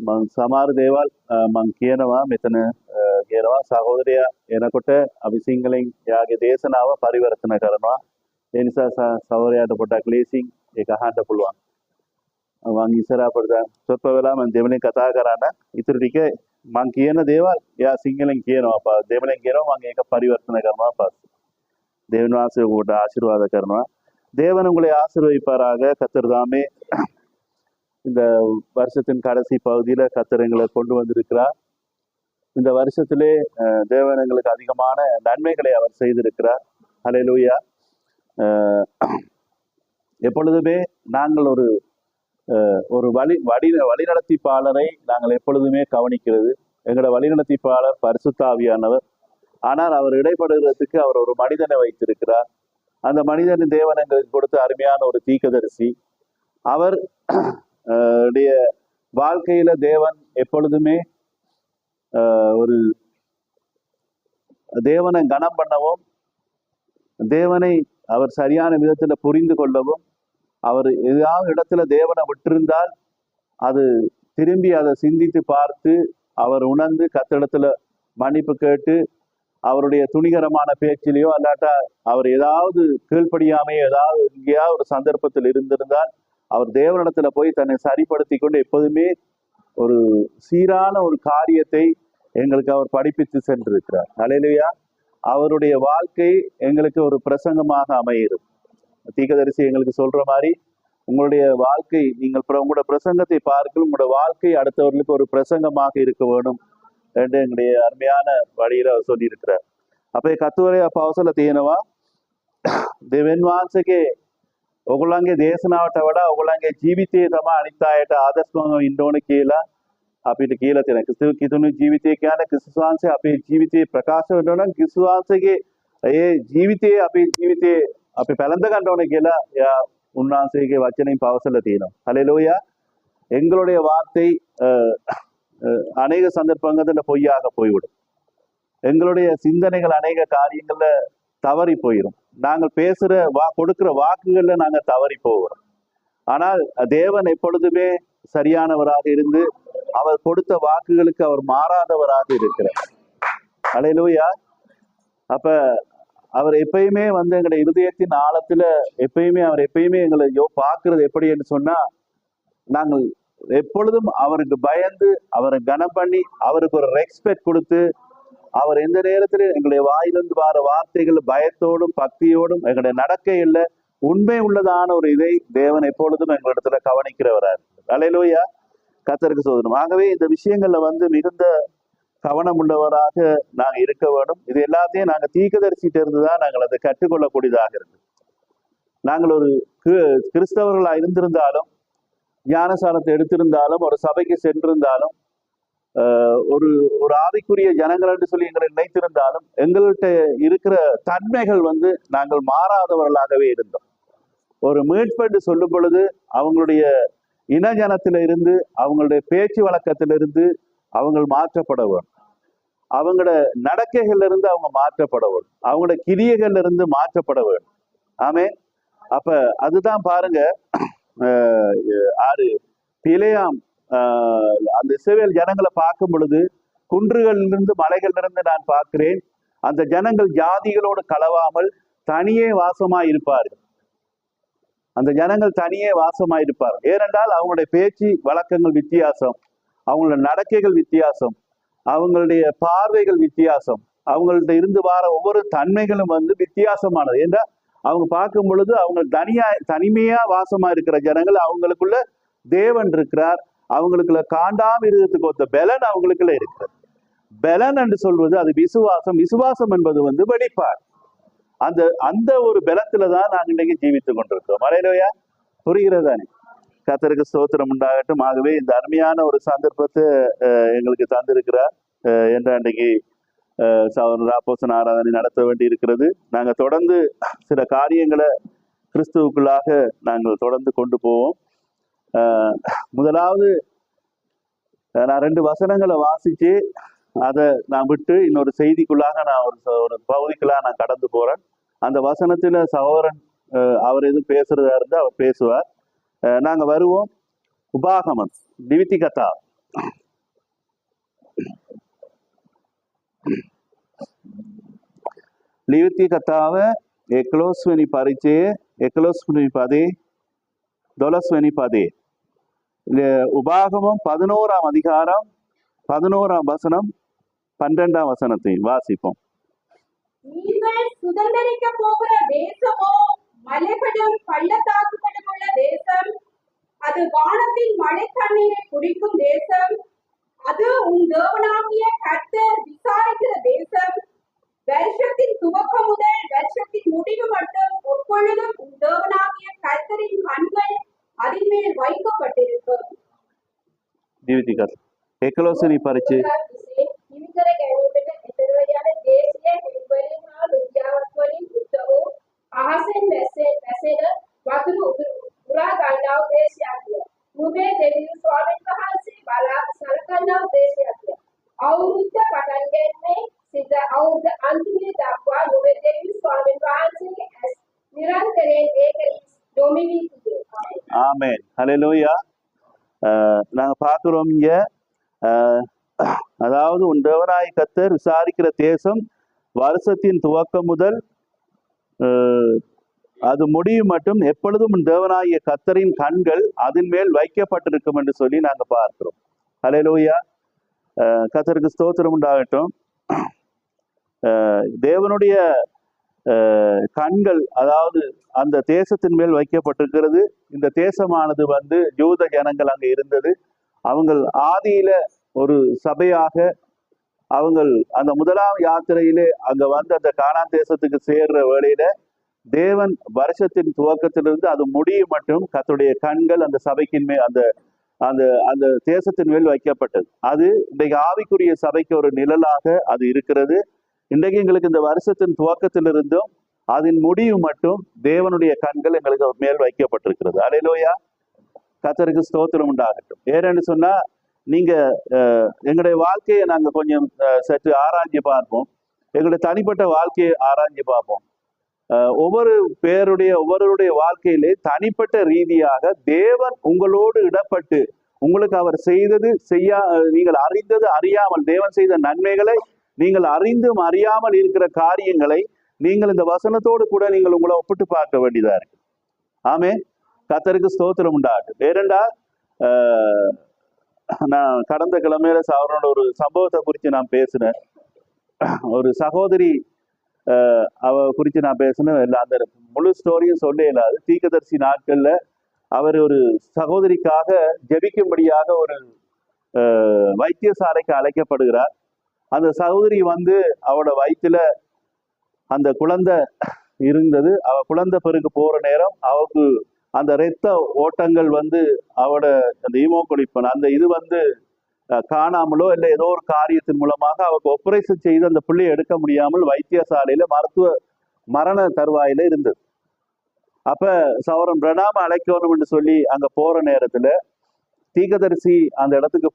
මං සමහර දේවල් මං කියනවා මෙතන කියනවා සහෝදරයා එනකොට අපි සිංහලෙන් යාගේ දේශනාව පරිවර්තන කරනවා. ඒ නිසා සහෝදරයාට පොඩ්ඩක් ලේසින් ඒක අහන්න පුළුවන්. මං ඉස්සරහ පොඩ්ඩක් සොත්ව වෙලා මං දෙමළෙන් කතා කරන්න. ඉතුරු ටික මං කියන දේවල් එයා සිංහලෙන් කියනවා. දෙමළෙන් කියනවා මං ඒක පරිවර්තන කරනවා පස්සේ. தேவன் வாசை கூட ஆசீர்வாதம் කරනවා. தேவன் உங்களை ஆசீர்வதிப்பாராக. கர்த்தர் தாமே இந்த வருஷத்தின் கடைசி பகுதியில் கர்த்தர் எங்களை கொண்டு வந்திருக்கிறார். இந்த வருஷத்திலே தேவன் எங்களுக்கு அதிகமான நன்மைகளை அவர் செய்திருக்கிறார். ஹல்லேலூயா. எப்பொழுதுமே நாங்கள் ஒரு வழிநடத்திப்பாளரை நாங்கள் எப்பொழுதுமே கவனிக்கிறது. எங்களோட வழிநடத்திப்பாளர் பரிசுத்த ஆவியானவர். ஆனால் அவர் இடைப்படுகிறதுக்கு அவர் ஒரு மனிதனை வைத்திருக்கிறார். அந்த மனிதன் தேவன் எங்களுக்கு கொடுத்த அருமையான ஒரு தீர்க்கதரிசி. அவர் உடைய வாழ்க்கையில தேவன் எப்பொழுதுமே ஒரு தேவனை கனம் பண்ணவும், தேவனை அவர் சரியான விதத்துல புரிந்து கொள்ளவும், அவர் ஏதாவது இடத்துல தேவனை விட்டிருந்தால் அது திரும்பி அதை சிந்தித்து பார்த்து அவர் உணர்ந்து கத்திடத்துல மன்னிப்பு கேட்டு அவருடைய துணிகரமான பேச்சிலேயோ அல்லாட்டா அவர் ஏதாவது கீழ்ப்படியாமையோ ஏதாவது எங்கேயாவது ஒரு சந்தர்ப்பத்தில் இருந்திருந்தால் அவர் தேவனிடத்துல போய் தன்னை சரிப்படுத்தி கொண்டு எப்போதுமே ஒரு சீரான ஒரு காரியத்தை எங்களுக்கு அவர் படிப்பித்து சென்றிருக்கிறார். ஹல்லேலூயா. அவருடைய வாழ்க்கை எங்களுக்கு ஒரு பிரசங்கமாக அமையும். தீர்க்கதரிசி எங்களுக்கு சொல்ற மாதிரி உங்களுடைய வாழ்க்கை நீங்கள் உங்களோட பிரசங்கத்தை பார்க்க உங்களோட வாழ்க்கை அடுத்தவர்களுக்கு ஒரு பிரசங்கமாக இருக்க வேணும் என்று எங்களுடைய அருமையான வழியில அவர் சொல்லியிருக்கிறார். අපේ කතුවරේ පවසලා තියෙනවා දෙවියන් වහන්සේගේ ඔයගොල්ලන්ගේ දේශනාවට වඩා ඔයගොල්ලන්ගේ ජීවිතයේ තමයි අනිත් අයට ආදර්ශමව ඉන්න ඕනේ කියලා අපිට කියලා තියෙනවා. ක්‍රිස්තුස් කිතුණු ජීවිතය කියන්නේ ක්‍රිස්තුස් වහන්සේ අපේ ජීවිතේ ප්‍රකාශ වෙන්න ඕන නම් ක්‍රිස්තුස් වහන්සේගේ ඒ ජීවිතයේ අපේ ජීවිතේ අපි පැලඳ ගන්න ඕනේ කියලා එයා උන්වහන්සේගේ වචනෙන් පවසලා තියෙනවා. ஹல்லேலூயா. எங்களுடைய வார்த்தை அநேக சந்தர்ப்பங்கள்ல பொய்யாக போய்விடும். எங்களுடைய சிந்தனைகள் அநேக காரியங்கள்ல தவறி போயிடும். நாங்கள் கொடுக்கிற வாக்குகள்ல நாங்கள் தவறி போகிறோம். ஆனால் தேவன் எப்பொழுதுமே சரியானவராக இருந்து அவர் கொடுத்த வாக்குகளுக்கு அவர் மாறாதவராக இருக்கிறார். ஹல்லேலூயா. அப்ப அவர் எப்பயுமே எங்களுடைய இருதயத்தின் ஆழத்துல அவர் எப்பயுமே எங்களை பார்க்கிறது எப்படி என்று சொன்னா, நாங்கள் எப்பொழுதும் அவருக்கு பயந்து அவரை கனம் பண்ணி அவருக்கு ஒரு ரெஸ்பெக்ட் கொடுத்து அவர் எந்த நேரத்திலும் எங்களுடைய வாயிலிருந்து வர வார்த்தைகள் பயத்தோடும் பக்தியோடும் எங்களுடைய நடக்கையில் உண்மை உள்ளதான ஒரு இதை தேவன் எப்பொழுதும் எங்களிடத்துல கவனிக்கிறவரார். ஹல்லேலூயா. கர்த்தருக்கு சோதனம். ஆகவே இந்த விஷயங்கள்ல மிகுந்த கவனம் உள்ளவராக நாங்கள் இருக்க வேண்டும். இது எல்லாத்தையும் நாங்கள் தீர்க்கதரிசிட்டு இருந்துதான் நாங்கள் அதை கற்றுக்கொள்ளக்கூடியதாக இருக்கு. நாங்கள் ஒரு கிறிஸ்தவர்களாக இருந்திருந்தாலும், ஞானசாரத்தை எடுத்திருந்தாலும், ஒரு சபைக்கு சென்றிருந்தாலும், ஒரு ஆவிக்குரிய ஜனங்கள் என்று சொல்லி எங்களை நினைத்திருந்தாலும் எங்கள்கிட்ட இருக்கிற தன்மைகள் நாங்கள் மாறாதவர்களாகவே இருந்தோம். ஒரு மீட்பு சொல்லும் பொழுது அவங்களுடைய இனஜனத்தில இருந்து, அவங்களுடைய பேச்சு வழக்கத்திலிருந்து அவங்க மாற்றப்பட வேண்டும். அவங்களோட நடக்கைகள்ல இருந்து அவங்க மாற்றப்பட வேண்டும். அவங்களோட கிரியைகள்ல இருந்து மாற்றப்பட வேண்டும். ஆமே. அப்ப அதுதான் பாருங்க, பிலேயாம் அந்த இஸ்ரவேல் ஜனங்களை பார்க்கும் பொழுது குன்றுகளிலிருந்து மலைகளிலிருந்து நான் பார்க்கிறேன், அந்த ஜனங்கள் ஜாதிகளோடு கலவாமல் தனியே வாசமாய் இருப்பார்கள். அந்த ஜனங்கள் தனியே வாசமாய் இருப்பார்கள். ஏனென்றால் அவங்களுடைய பேச்சு வழக்கங்கள் வித்தியாசம், அவங்களோட நடக்கைகள் வித்தியாசம், அவங்களுடைய பார்வைகள் வித்தியாசம், அவங்கள்ட்ட இருந்து வர ஒவ்வொரு தன்மைகளும் வித்தியாசமானது. ஏன்னா அவங்க பார்க்கும் பொழுது அவங்க தனிமையா வாசமா இருக்கிற ஜனங்கள், அவங்களுக்குள்ள தேவன் இருக்கிறார். அவங்களுக்குள்ள காண்டாம இருக்கிறதுக்கு ஒத்த பலன் அவங்களுக்குள்ள இருக்கிறது. பலன் என்று சொல்வது அது விசுவாசம். விசுவாசம் என்பது வெளிப்பாடு. அந்த ஒரு பலத்துலதான் நாங்கள் இன்னைக்கு ஜீவித்துக் கொண்டிருக்கிறோம். ஹல்லேலூயா. புரிகிறதானே? கர்த்தருக்கு ஸ்தோத்திரம் உண்டாகட்டும். ஆகவே இந்த அருமையான ஒரு சந்தர்ப்பத்தை எங்களுக்கு தந்திருக்கிறார் என்ற அன்றைக்கு அப்போஸ்தலர் ஆராதனை நடத்த வேண்டி இருக்கிறது. நாங்கள் தொடர்ந்து சில காரியங்களை கிறிஸ்துவுக்குள்ளாக நாங்கள் தொடர்ந்து கொண்டு போவோம். முதலாவது நான் 2 வசனங்களை வாசிச்சு அதை நான் விட்டு இன்னொரு செய்திக்குள்ளாக நான் ஒரு பகுதிக்குள்ளாக நான் கடந்து போறேன். அந்த வசனத்துல சகோதரன் அவர் எதுவும் பேசுறதா இருந்தா அவர் பேசுவார். நாங்க வருவோம். உபாகமம், திவித்திகதா, ලියුති කතාව 11 වෙනි පරිච්ඡේදය 11 වෙනි පදේ 12 වෙනි පදේ உபாகமம் 11ஆம் அதிகாரம் 11ஆம் வசனம் 12ஆம் வசனத்தையும் வாசிப்போம். நீங்கள் சுதந்தரிக்க போகிற தேசமோ மலைகளும் பள்ளத்தாக்குகளும் உள்ள தேசம், அது வானத்தின் மழை தண்ணீரை குடிக்கும் தேசம், அது உன் தேவனாகிய கர்த்தர் விசாரிக்கிற தேசம். வருஷத்தின் துவக்கம் முதல் வருஷத்தின் முடிவு மட்டும் எப்பொழுதும் உன் தேவனாகிய கர்த்தரின் கண்கள் அதன் மேல் வைக்கப்பட்டிருக்கும். ජීවිතිකත් 11 වෙනි පරිච්ඡේදය හිමිකර ගැනීමට එතරවැඩ දේශීය හිමිවලින් හා විද්‍යාවත් වලින් යුක්ත වූ අහසෙන් වැසෙන වතුර උරා ගන්නා දේශයක්ය. මුදේ දෙවියන් ස්වාමීන් වහන්සේ බලා සලකනා දේශයක්ය. අවුරුද්ද පටන් ගැනීමේ සිට අවුරුද්ද අන්තිමේ දක්වා මුදේ දෙවියන් ස්වාමීන් වහන්සේගේ ඇස් නිරන්තරයෙන් ඒකයි ඩොමිනි තිබේ. ஆமென். ஹல்லேலூயா. நாங்கள் பார்க்குறோம் இங்க அதாவது உன் தேவனாய் கர்த்தர் விசாரிக்கிற தேசம் வருஷத்தின் துவக்கம் முதல் அது முடியும் மட்டும் எப்பொழுதும் உன் தேவனாகிய கர்த்தரின் கண்கள் அதன் மேல் வைக்கப்பட்டிருக்கும் என்று சொல்லி நாங்கள் பார்க்கிறோம். ஹல்லேலூயா. கர்த்தருக்கு ஸ்தோத்திரம் உண்டாகட்டும். தேவனுடைய கண்கள் அதாவது அந்த தேசத்தின் மேல் வைக்கப்பட்டிருக்கிறது. இந்த தேசமானது யூத ஜனங்கள் அங்கே இருந்தது. அவங்கள் ஆதியில ஒரு சபையாக அவங்கள் அந்த முதலாம் யாத்திரையிலே அங்க அந்த கானான் தேசத்துக்கு சேர்ற வேளையில தேவன் வருஷத்தின் துவக்கத்திலிருந்து அது முடியும் மட்டும் கர்த்தருடைய கண்கள் அந்த சபைக்கின் மேல் அந்த அந்த அந்த தேசத்தின் மேல் வைக்கப்பட்டது. அது இன்றைக்கு ஆவிக்குரிய சபைக்கு ஒரு நிழலாக அது இருக்கிறது. இன்றைக்கு எங்களுக்கு இந்த வருஷத்தின் துவக்கத்திலிருந்தும் அதன் முடிவு மட்டும் தேவனுடைய கண்கள் எங்களுக்கு மேல் வைக்கப்பட்டிருக்கிறது. அல்லேலூயா. கர்த்தருக்கு ஸ்தோத்திரம் உண்டாகட்டும். ஏன்னு சொன்னா நீங்க எங்களுடைய வாழ்க்கையை நாங்க கொஞ்சம் சற்று ஆராய்ச்சி பார்ப்போம். எங்களுடைய தனிப்பட்ட வாழ்க்கையை ஆராய்ச்சி பார்ப்போம். ஒவ்வொருடைய வாழ்க்கையிலே தனிப்பட்ட ரீதியாக தேவன் உங்களோடு இடப்பட்டு உங்களுக்கு அவர் செய்தது நீங்கள் அறிந்தது அறியாமல் தேவன் செய்த நன்மைகளை நீங்கள் அறிந்தும் அறியாமல் இருக்கிற காரியங்களை நீங்கள் இந்த வசனத்தோடு கூட நீங்கள் உங்களை ஒப்பிட்டு பார்க்க வேண்டியதா இருக்கு. ஆமே. கர்த்தருக்கு ஸ்தோத்திரம் உண்டாகட்டும். வேறெண்டா நான் கடந்த கிழமையில அவரோட ஒரு சம்பவத்தை குறித்து நான் பேசினேன். ஒரு சகோதரி அவ குறித்து நான் பேசினேன். இல்லை அந்த முழு ஸ்டோரியும் சொல்ல இல்லாது. தீர்க்கதரிசி நாட்கள்ல அவர் ஒரு சகோதரிக்காக ஜெபிக்கும்படியாக ஒரு வைத்தியசாலைக்கு அழைக்கப்படுகிறார். அந்த சகோதரி அவளோட வயிற்றுல அந்த குழந்தை இருந்தது. அவ குழந்தை பிறகு போற நேரம் அவருக்கு அந்த இரத்த ஓட்டங்கள் அவட அந்த ஹீமோகுளோபின் அந்த இது காணாமலோ இல்லை ஏதோ ஒரு காரியத்தின் மூலமாக அவருக்கு ஆபரேஷன் செய்து அந்த பிள்ளையை எடுக்க முடியாமல் வைத்தியசாலையில மரண தருவாயில இருந்தது. அப்ப சௌரன் பிரணாம அழைக்கணும் என்று சொல்லி அங்க போற நேரத்துல தீர்க்கதரிசி அந்த இடத்துக்கு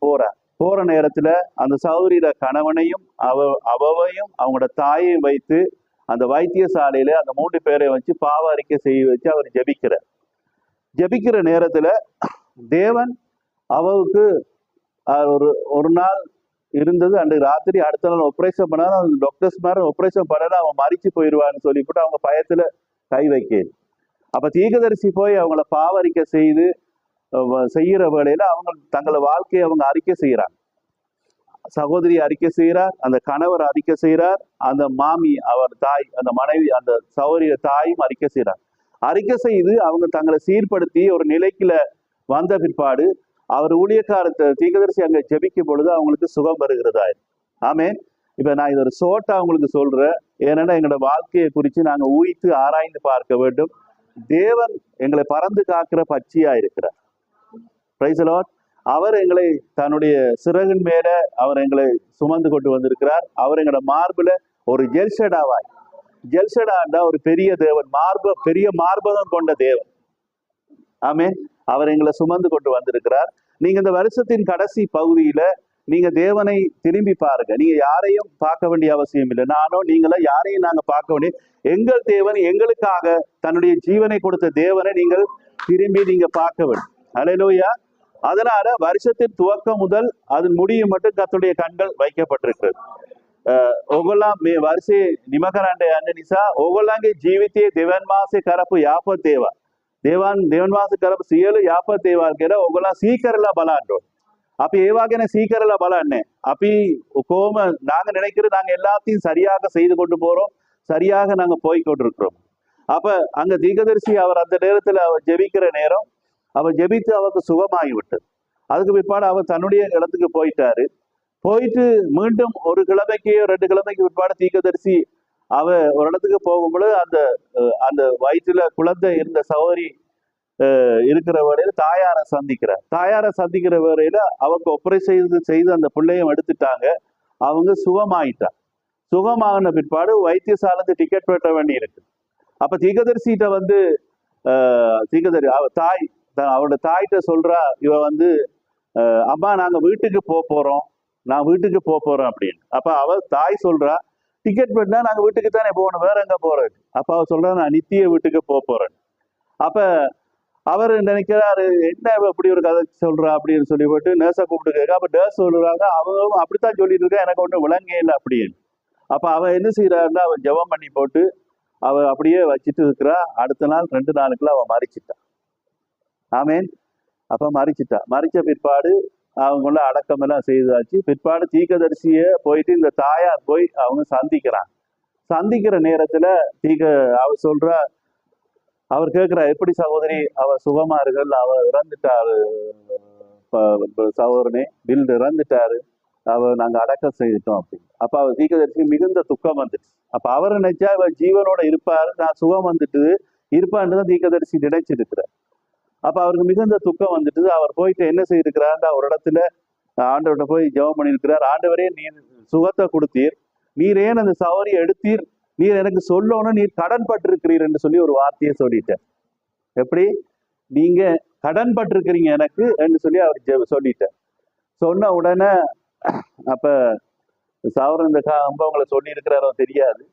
போற நேரத்துல அந்த சகோதரியோட கணவனையும் அவவையும் அவங்களோட தாயையும் வைத்து அந்த வைத்தியசாலையில அந்த 3 பேரை வச்சு பாவ அறிக்கை செய்ய வச்சு அவர் ஜெபிக்கிற நேரத்துல தேவன் அவருக்கு ஒரு நாள் இருந்தது. அன்று ராத்திரி அடுத்த நாள் ஆபரேஷன் பண்ணாலும் அந்த டாக்டர்ஸ் மாதிரி ஆபரேஷன் பண்ணல அவன் மறிச்சு போயிடுவான்னு சொல்லிவிட்டு அவங்க பயத்துல கை வைக்க. அப்ப தீர்க்கதரிசி போய் அவங்கள பாவ அறிக்கை செய்யற வேளையில அவங்க தங்களை வாழ்க்கையை அவங்க அறிக்கை செய்யறாங்க. சகோதரி அறிக்கை செய்கிறார், அந்த கணவர் அறிக்கை செய்கிறார், அந்த மாமி அவர் தாய் அந்த மனைவி அந்த சகோதரிய தாயும் அறிக்கை செய்கிறார். அறிக்கை செய்து அவங்க தங்களை சீர்படுத்தி ஒரு நிலைக்குள்ள வந்த பிற்பாடு அவர் ஊழியக்காரத்தை தீர்க்கதரிசி அங்க ஜெபிக்கும் பொழுது அவங்களுக்கு சுகம் வருகிறதா. ஆமே. இப்ப நான் இது ஒரு சோட்டா அவங்களுக்கு சொல்றேன். ஏன்னா எங்களோட வாழ்க்கையை குறித்து நாங்க ஊய்த்து ஆராய்ந்து பார்க்க வேண்டும். தேவன் எங்களை பறந்து காக்கிற பட்சியா இருக்கிறார். Price the Lord. அவர் எங்களை தன்னுடைய சிறகின் மேல அவர் எங்களை சுமந்து கொண்டு வந்திருக்கிறார். அவர் எங்களோட மார்புல ஒரு ஜெல்ஷடாண்டா ஒரு பெரிய தேவன், பெரிய மார்பகம் கொண்ட தேவன். ஆமே. அவர் எங்களை சுமந்து கொண்டு வந்திருக்கிறார். நீங்க இந்த வருஷத்தின் கடைசி பகுதியில நீங்க தேவனை திரும்பி பாருங்க. நீங்க யாரையும் பார்க்க வேண்டிய அவசியம் இல்லை. நானோ நீங்களோ யாரையும் நாங்க பார்க்க வேண்டிய எங்கள் தேவன் எங்களுக்காக தன்னுடைய ஜீவனை கொடுத்த தேவனை நீங்கள் திரும்பி நீங்க பார்க்க வேண்டும். அல்லேலூயா. அதனால வருஷத்தின் துவக்கம் முதல் அதன் முடியும் மட்டும் கர்த்தருடைய කන්கள் வைக்கப்பட்டிருக்கிறது. ඕගොල්ලන් මේ වර්ෂයේ නිම කරන්න යන්න නිසා ඕගොල්ලන්ගේ ජීවිතයේ දෙවන් මාසේ කරපු යාපත් ඒවා දෙවන් මාසේ කරපු සියලු යාපත් ඒවා ගැන ඕගොල්ලන් සීකරලා බලන්න ඕනේ. අපි ඒවා ගැන සීකරලා බලන්නේ. අපි කොහොම நாங்க நினைக்கிறது நாங்க எல்லாத்தையும் சரியாக செய்து கொண்டு போறோம், சரியாக நாங்க போய் கொண்டிருக்கிறோம். அப்ப அங்க தீர்க்கதரிசி அவர் அந்த நேரத்துல அவர் ஜெபிக்கிற நேரம் அவர் ஜெபித்து அவருக்கு சுகமாகி விட்டது. அதுக்கு பிற்பாடு அவர் தன்னுடைய இடத்துக்கு போயிட்டாரு. போயிட்டு மீண்டும் ஒரு கிழமைக்கு 2 கிழமைக்கு பிற்பாடு தீர்க்கதரிசி அவ ஒரு இடத்துக்கு போகும்பொழுது அந்த அந்த வயிற்றுல குழந்தை இருந்த சகோதரி இருக்கிற வேளையில தாயாரை சந்திக்கிறார். தாயாரை சந்திக்கிற வேளையில அவங்க ஆபரேஷன் செய்து அந்த பிள்ளையும் எடுத்துட்டாங்க. அவங்க சுகமாயிட்டா. சுகமாகின பிற்பாடு வைத்தியசாலைக்கு டிக்கெட் வெட்ட வேண்டி இருக்கு. அப்ப தீர்க்கதரிசிகிட்ட வந்து அவரோட தாய்கிட்ட சொல்றா, இவ வந்து அம்மா நாங்க வீட்டுக்கு போறோம், நான் வீட்டுக்கு போறேன் அப்படின்னு. அப்ப அவ தாய் சொல்றா, டிக்கெட் வெட்டினா நாங்க வீட்டுக்கு தானே போகணும், வேற எங்க போறது? அப்ப அவ சொல்றா, நான் நித்திய வீட்டுக்கு போறேன். அப்ப அவர் நினைக்கிறாரு, என்ன இப்படி ஒரு கதை சொல்றா அப்படின்னு சொல்லி போட்டு நர்ஸை கூப்பிட்டு கேட்க. அப்ப நர்ஸ் சொல்றாங்க, அவங்க அப்படித்தான் சொல்லிட்டு இருக்கா, எனக்கு ஒன்றும் விளங்கே இல்லை அப்படின்னு. அப்ப அவ என்ன செய்யறாருன்னா, அவன் ஜெபம் பண்ணி போட்டு அவ அப்படியே வச்சுட்டு இருக்கிறா. அடுத்த நாள் 2 நாளுக்குள்ள அவ மறிச்சிட்டா. ஆமேன். அப்ப மறிச்ச பிற்பாடு அவங்கள அடக்கம் எல்லாம் செய்தாச்சு. பிற்பாடு தீர்க்கதரிசிய போயிட்டு இந்த தாயார் போய் அவங்க சந்திக்கிறாங்க. சந்திக்கிற நேரத்துல அவ சொல்றா, அவர் கேட்கிறா, எப்படி சகோதரி அவ சுகமா இருக்கல், அவ இறந்துட்டாரு சகோதரனே, பில் இறந்துட்டாரு, நாங்க அடக்கம் செய்துட்டோம் அப்படின்னு. அப்ப அவர் தீர்க்கதரிசி மிகுந்த துக்கம் வந்துச்சு. அப்ப அவர் நினைச்சா இவர் ஜீவனோட இருப்பாரு, நான் சுகம் வந்துட்டு இருப்பான்னு தான் தீர்க்கதரிசி நினைச்சிருக்கிறார். அப்ப அவருக்கு மிகுந்த துக்கம் வந்துட்டு அவர் போயிட்டு என்ன செய்திருக்கிறார், ஒரு இடத்துல ஆண்டவர்கிட்ட போய் ஜெபம் பண்ணியிருக்கிறார். ஆண்டவரே, நீர் சுகத்தை கொடுத்தீர், நீர் ஏன் அந்த சவரியை எடுத்தீர், நீர் எனக்கு சொல்லணும், நீர் கடன் பட்டிருக்கிறீர் என்று சொல்லி ஒரு வார்த்தையை சொல்லிட்டேன். எப்படி நீங்க கடன் பட்டிருக்கிறீங்க எனக்கு என்று சொல்லி அவர் சொல்லிட்டேன். சொன்ன உடனே அப்ப சவரன் இந்த அவங்களை சொல்லி இருக்கிறாரோ தெரியாது.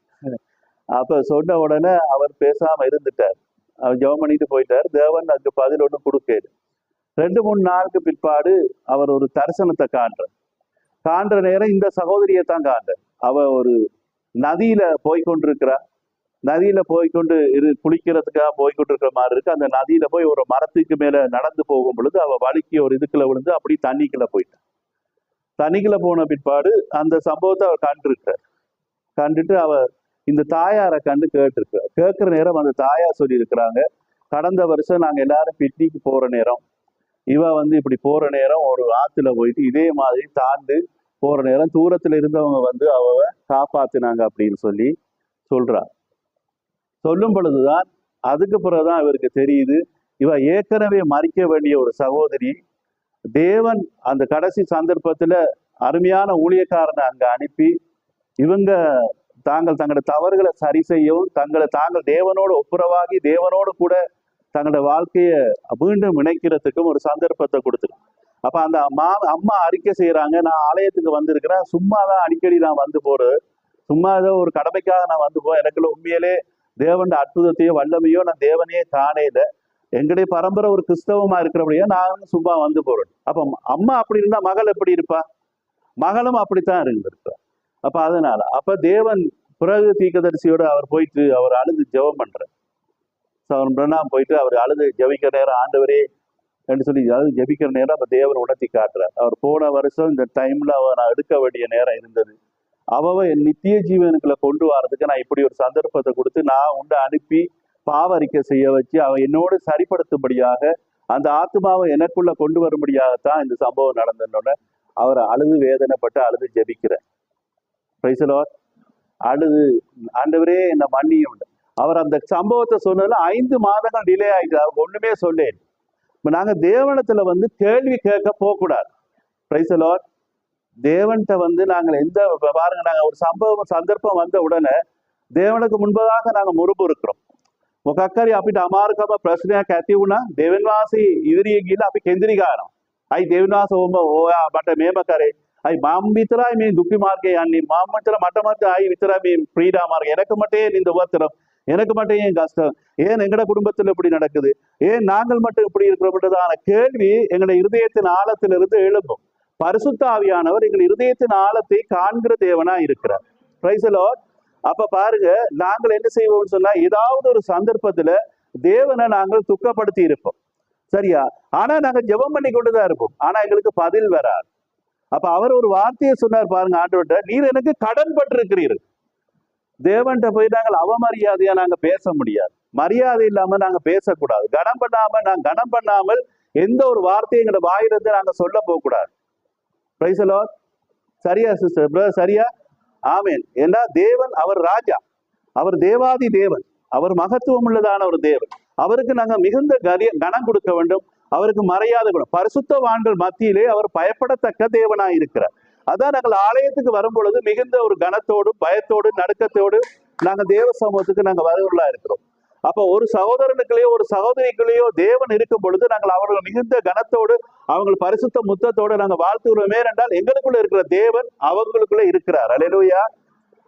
அப்ப சொன்ன உடனே அவர் பேசாம இருந்துட்டார். அவர் ஜெபம் பண்ணிட்டு போயிட்டார். தேவன் அதுக்கு பதில் ஒன்றும் கொடுக்காரு. 2-3 நாளுக்கு பிற்பாடு அவர் ஒரு தரிசனத்தை காண்ற நேரம் இந்த சகோதரியை தான் காண்றார். அவ ஒரு நதியில போய்கொண்டிருக்கிறா. நதியில போய்கொண்டு குளிக்கிறதுக்காக போய்கொண்டிருக்கிற மாதிரி இருக்கு. அந்த நதியில போய் ஒரு மரத்துக்கு மேல நடந்து போகும் பொழுது அவ வலிக்கு ஒரு இதுக்குள்ள விழுந்து அப்படி தண்ணிக்குள்ள போயிட்டான். தண்ணிக்குள்ள போன பிற்பாடு அந்த சம்பவத்தை அவர் கண்டுட்டு அவ இந்த தாயாரை கண்டு கேட்டிருக்கிறார். கேட்கிற நேரம் அந்த தாயார் சொல்லி இருக்கிறாங்க, கடந்த வருஷம் நாங்க எல்லாரும் பிக்னிக்கு போற நேரம், இவ வந்து இப்படி போற நேரம் ஒரு ஆத்துல போயிட்டு இதே மாதிரி தாண்டு போற நேரம் தூரத்துல இருந்தவங்க வந்து அவ காப்பாத்தினாங்க அப்படின்னு சொல்லி சொல்றா. சொல்லும் பொழுதுதான் அதுக்கு பிறகுதான் இவருக்கு தெரியுது, இவ ஏற்கனவே மறிக்க வேண்டிய ஒரு சகோதரி. தேவன் அந்த கடைசி சந்தர்ப்பத்துல அருமையான ஊழியக்காரனை அங்க அனுப்பி இவங்க தங்களோட தவறுகளை சரி செய்யவும் தாங்கள் தேவனோடு ஒப்புரவாகி தேவனோடு கூட தங்களோட வாழ்க்கையை மீண்டும் இணைக்கிறதுக்கும் ஒரு சந்தர்ப்பத்தை கொடுத்துரு. அப்ப அந்த அம்மா அறிக்கை செய்யறாங்க, நான் ஆலயத்துக்கு வந்திருக்கிறேன், சும்மாதான் அடிக்கடி நான் வந்து போறது, சும்மா ஏதோ ஒரு கடமைக்காக நான் வந்து போறேன், எனக்குள்ள உண்மையிலே தேவன் அற்புதத்தையோ வல்லமையோ நான் தேவனே காணேல, எங்களுடைய பரம்பரை ஒரு கிறிஸ்தவமா இருக்கிறபடியா நான் சும்மா வந்து போறேன். அப்ப அம்மா அப்படி இருந்தா மகள் எப்படி இருப்பா? மகளும் அப்படித்தான் இருந்திருப்பா. அப்ப அதனால அப்ப தேவன் பிறகு தீர்க்கதரிசியோட அவர் போயிட்டு அவர் அழுது ஜெபம் பண்றார். பிரணாம் போயிட்டு அவர் அழுது ஜெபிக்கிற நேரம், ஆண்டவரே என்று சொல்லி அழுது ஜெபிக்கிற நேரம் அப்ப தேவன் உணர்த்தி காட்டுறார். அவர் போன வருஷம் இந்த டைம்ல நான் எடுக்க வேண்டிய நேரம் இருந்தது, என் நித்திய ஜீவனுக்குள்ள கொண்டு வரதுக்கு நான் இப்படி ஒரு சந்தர்ப்பத்தை கொடுத்து நான் உண்டை அனுப்பி பாவரிக்கை செய்ய வச்சு அவன் என்னோடு சரிப்படுத்தும்படியாக அந்த ஆத்மாவை எனக்குள்ள கொண்டு வரும்படியாகத்தான் இந்த சம்பவம் நடந்தோட அவர் அழுது வேதனைப்பட்டு அழுது ஜெபிக்கிறார். அழுது ஆண்டவரே என்ன மன்னியும். அவர் அந்த சம்பவத்தை சொன்னதுல 5 மாதங்கள் டிலே ஆயிட்டு அவர் ஒண்ணுமே சொல்லேன். நாங்க தேவனத்துல வந்து கேள்வி கேட்க போகக்கூடாது. பிரைசலார் தேவன்கிட்ட வந்து நாங்கள் எந்த பாருங்க, நாங்க ஒரு சந்தர்ப்பம் வந்த உடனே தேவனுக்கு முன்பதாக நாங்க முறுமுறுக்கிறோம். මොකක්කරි අපිට අමාරුකම ප්‍රශ්නයක් ඇති වුණා දෙවෙනි වාසී ඉදිරියේ ගිහලා අපි කෙන්දිරි ගන්නවා. අයි දෙවෙනි වාස ඔයා මට මේම කරේ. අයි මම විතරයි මේ දුක්ඛ මාර්ගයේ යන්නේ. මම මට අයි විතරයි මේ ක්‍රීඩා මාර්ගය. எனக்கு மட்டும் இந்த உபத்திரம். எனக்கு மட்டும் ஏன் கஷ்டம், ஏன் எங்கட குடும்பத்துல இப்படி நடக்குது, ஏன் நாங்கள் மட்டும் இப்படி இருக்கிறோம்ன்றதான கேள்வி எங்களுடைய இருதயத்தின் ஆழத்திலிருந்து எழும்பும். பரிசுத்த ஆவியானவர் எங்கள் இருதயத்தின் ஆழத்தை காண்கிற தேவனா இருக்கிறார். Price the Lord. அப்ப பாருங்க, நாங்கள் என்ன செய்வோம்னு சொன்னா, ஏதாவது ஒரு சந்தர்ப்பத்துல தேவனை நாங்கள் துக்கப்படுத்தி இருப்போம், சரியா? ஆனா நாங்க ஜெபம் பண்ணி கொண்டுதான் இருப்போம், ஆனா எங்களுக்கு பதில் வராது. அப்ப அவர் ஒரு வார்த்தையை சொன்னார் பாருங்க, ஆண்டவர்கிட்ட, நீர் எனக்கு கடன் பட்டிருக்கிறீர்கள். தேவன்கிட்ட போய் நாங்கள் அவமரியாதையா நாங்க பேச முடியாது, மரியாதை இல்லாம நாங்க பேசக்கூடாது, கனம் பண்ணாமல் எந்த ஒரு வார்த்தையும் எங்களோட வாயிலிருந்து நாங்க சொல்ல போக கூடாது. Price the Lord. சரியா சிஸ்டர், பிரதர்? சரியா? ஆமேன். ஏன்னா தேவன் அவர் ராஜா, அவர் தேவாதி தேவன், அவர் மகத்துவம் உள்ளதான ஒரு தேவன். அவருக்கு நாங்க மிகுந்த கனம் கொடுக்க வேண்டும், அவருக்கு மரியாதை கொடுக்கும். பரிசுத்தவான்கள் மத்தியிலே அவர் பயப்படத்தக்க தேவனாய் இருக்கிறார். அதான் நாங்கள் ஆலயத்துக்கு வரும் பொழுது மிகுந்த ஒரு கனத்தோடு, பயத்தோடு, நடுக்கத்தோடு நாங்க தேவ சமூகத்துக்கு நாங்க வருவர்களா இருக்கிறோம். அப்ப ஒரு சகோதரனுக்குள்ளேயோ ஒரு சகோதரிக்குள்ளேயோ தேவன் இருக்கும் பொழுது நாங்கள் அவர்கள் மிகுந்த கனத்தோடு, அவங்கள் பரிசுத்த முத்தத்தோடு நாங்க வாழ்த்துகிறோமே என்றால் எங்களுக்குள்ள இருக்கிற தேவன் அவங்களுக்குள்ள இருக்கிறார். அல்லேலூயா.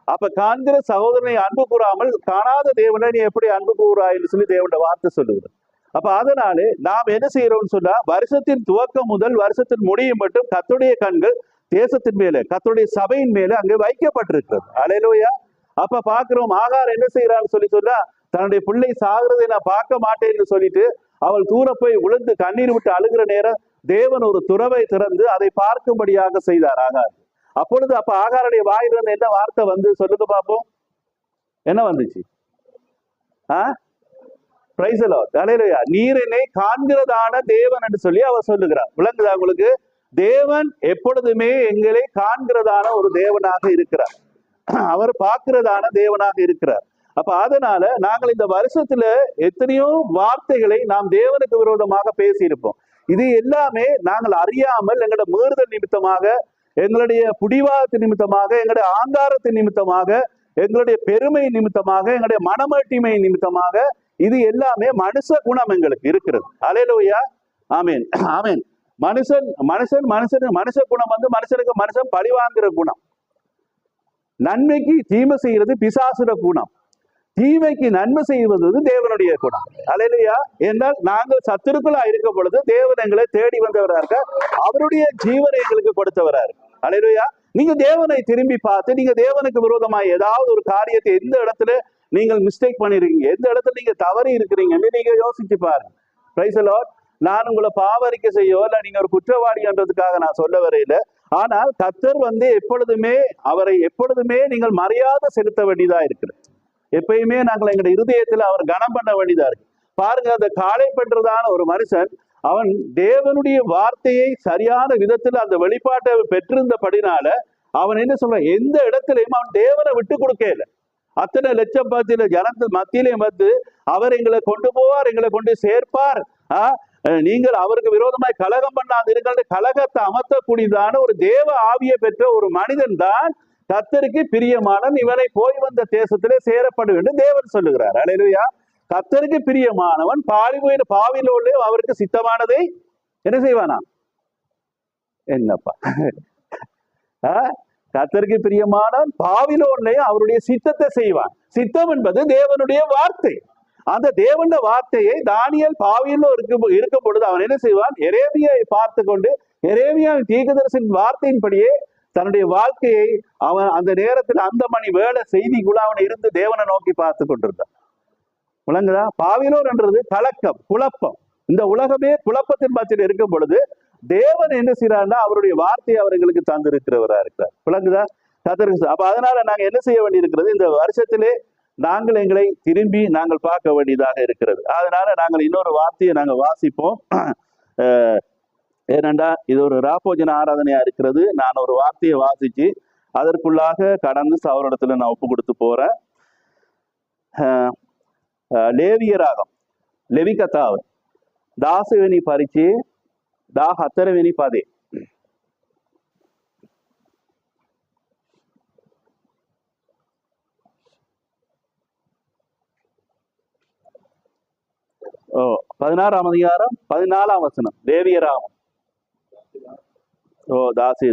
அப்ப காண்கிற சகோதரனை அன்பு கூறாமல் காணாத தேவனை நீ எப்படி அன்பு கூறாய்ன்னு சொல்லி தேவனோட வார்த்தை சொல்லுகிறது. அப்ப அதனாலே நாம் என்ன செய்யறோம்னு சொன்னா, வருஷத்தின் துவக்கம் முதல் வருஷத்தின் முடியும் மட்டும் கர்த்தருடைய கண்கள் தேசத்தின் மேல, கர்த்தருடைய சபையின் மேல அங்கே வைக்கப்பட்டிருக்கிறது. அல்லேலூயா. அப்ப பாக்குறோம், ஆகார் என்ன செய்யறான்னு சொல்லி சொன்னா, தன்னுடைய பிள்ளை சாகிறதை நான் பார்க்க மாட்டேன்னு சொல்லிட்டு அவள் தூர போய் விழுந்து கண்ணீர் விட்டு அழுகிற நேரம் தேவன் ஒரு துறவை திறந்து அதை பார்க்கும்படியாக செய்தார் ஆகார். அப்பொழுது அப்ப ஆகாருடைய வாயிலிருந்து என்ன வார்த்தை வந்து சொல்லுங்க பார்ப்போம், என்ன வந்துச்சு? Praise the Lord. அல்லேலூயா. நீர் என்னை காண்கிறதான தேவன் என்று சொல்லி அவர் சொல்லுகிறார். விளங்குதா உங்களுக்கு? தேவன் எப்பொழுதுமே எங்களை காண்கிறதான ஒரு தேவனாக இருக்கிறார், அவர் பார்க்கிறதான தேவனாக இருக்கிறார். அப்ப அதனால நாங்கள் இந்த வருஷத்துல எத்தனையோ வார்த்தைகளை நாம் தேவனுக்கு விரோதமாக பேசியிருப்போம். இது எல்லாமே நாங்கள் அறியாமல் எங்களோட மீறுதல் நிமித்தமாக, எங்களுடைய புடிவாதத்தின் நிமித்தமாக, எங்களுடைய ஆங்காரத்தின் நிமித்தமாக, எங்களுடைய பெருமை நிமித்தமாக, எங்களுடைய மனமேட்டிமை நிமித்தமாக, இது எல்லாமே மனுஷ குணம் எங்களுக்கு இருக்கிறது. அல்லேலூயா. ஆமேன், ஆமேன். மனுஷ குணம் வந்து மனுஷனுக்கு மனுஷன் பழிவாங்குற குணம். நன்மைக்கு தீமை செய்யறது பிசாசுர குணம், தீமைக்கு நன்மை செய்வது தேவனுடைய குணம். அல்லேலூயா. என்றால் நாங்கள் சத்துருக்களா இருக்கும் பொழுது தேவன் எங்களை தேடி வந்தவரா இருக்க, அவருடைய ஜீவனை எங்களுக்கு கொடுத்தவரா இருக்கு. அல்லேலூயா. நீங்க தேவனை திரும்பி பார்த்து, நீங்க தேவனுக்கு விரோதமாக ஏதாவது ஒரு காரியத்தை எந்த இடத்துல நீங்கள் மிஸ்டேக் பண்ணிருக்கீங்க, எந்த இடத்துல நீங்க தவறி இருக்கிறீங்கன்னு நீங்க யோசிச்சு பாருங்க. Price the Lord. நான் உங்களை பாவரிக்கை செய்யோ இல்ல நீங்க ஒரு குற்றவாளின்றதுக்காக நான் சொல்ல வரையில, ஆனால் கர்த்தர் வந்து எப்பொழுதுமே அவரை எப்பொழுதுமே நீங்கள் மரியாதை செலுத்த வேண்டியதா இருக்குது. எப்பயுமே நாங்கள் எங்களுடைய இருதயத்துல அவர் கனம் பண்ண வேண்டியதா இருக்கு. பாருங்க, அந்த காளை பண்றதான ஒரு மனுஷன், அவன் தேவனுடைய வார்த்தையை சரியான விதத்துல அந்த வெளிப்பாட்டை பெற்றிருந்தபடினால அவன் என்ன சொல்ற, எந்த இடத்துலயும் அவன் தேவனை விட்டு கொடுக்கல. அத்தனை லட்சம் பத்தியில ஜனங்கள் மத்தியிலையும் வந்து அவர் எங்களை கொண்டு போவார், எங்களை கொண்டு சேர்ப்பார், நீங்கள் அவருக்கு விரோதமாய் கலகம் பண்ணாது இருங்கள், கலகத்தை அமர்த்தக்கூடியதான ஒரு தேவ ஆவியை பெற்ற ஒரு மனிதன் தான் கர்த்தருக்கு பிரியமானவன், இவனை போய் வந்த தேசத்திலே சேரப்படும் என்று தேவன் சொல்லுகிறார். அல்லேலூயா. கர்த்தருக்கு பிரியமானவன் பாவிலோடு அவருக்கு சித்தமானதை என்ன செய்வானா? என்னப்பா, கர்த்தருக்கு பிரியமானவன் பாவிலோன்லையும் அவருடைய சித்தத்தை செய்வான். சித்தம் என்பது தேவனுடைய வார்த்தை. அந்த தேவனுடைய வார்த்தையை தானியேல் பாவியிலோ இருக்கும் பொழுது அவன் என்ன செய்வான்? எரேமியாவை பார்த்து கொண்டு எரேமியாவின் தீர்க்கதரிசியின் வார்த்தையின்படியே தன்னுடைய வாழ்க்கையை அவன் அந்த நேரத்தில் அந்த மணி வேலை செய்திக்குள்ள அவன் இருந்து தேவனை நோக்கி பார்த்து கொண்டிருந்தான். விளங்குதா? பாவிலோர் என்றது கலக்கம், குழப்பம். இந்த உலகமே குழப்பத்தின் மத்தியில் இருக்கும் பொழுது தேவன் என்ன செய்யறாருன்னா அவருடைய வார்த்தையை அவர்களுக்கு தந்திருக்கிறவரா இருக்கிறார். விளங்குதா? கர்த்தருக்கு. அப்ப அதனால நாங்க என்ன செய்ய வேண்டி இருக்கிறது? இந்த வருஷத்திலே நாங்கள் எங்களை திரும்பி நாங்கள் பார்க்க வேண்டியதாக இருக்கிறது. அதனால நாங்கள் இன்னொரு வார்த்தையை நாங்கள் வாசிப்போம். ஏனென்றா இது ஒரு ராப்போஜன ஆராதனையா இருக்கிறது. நான் ஒரு வார்த்தையை வாசிச்சு அதற்குள்ளாக கடந்து சவரிடத்துல நான் ஒப்பு கொடுத்து போறேன். லேவிய ராகம், லெவிகத்தாவு தாசவேணி பறிச்சு දා 4 වෙනි පදේ. ஓ 16ஆம் அதிகாரம் 14ஆம் வசனம். லேவியராகம். ஓ தாசி.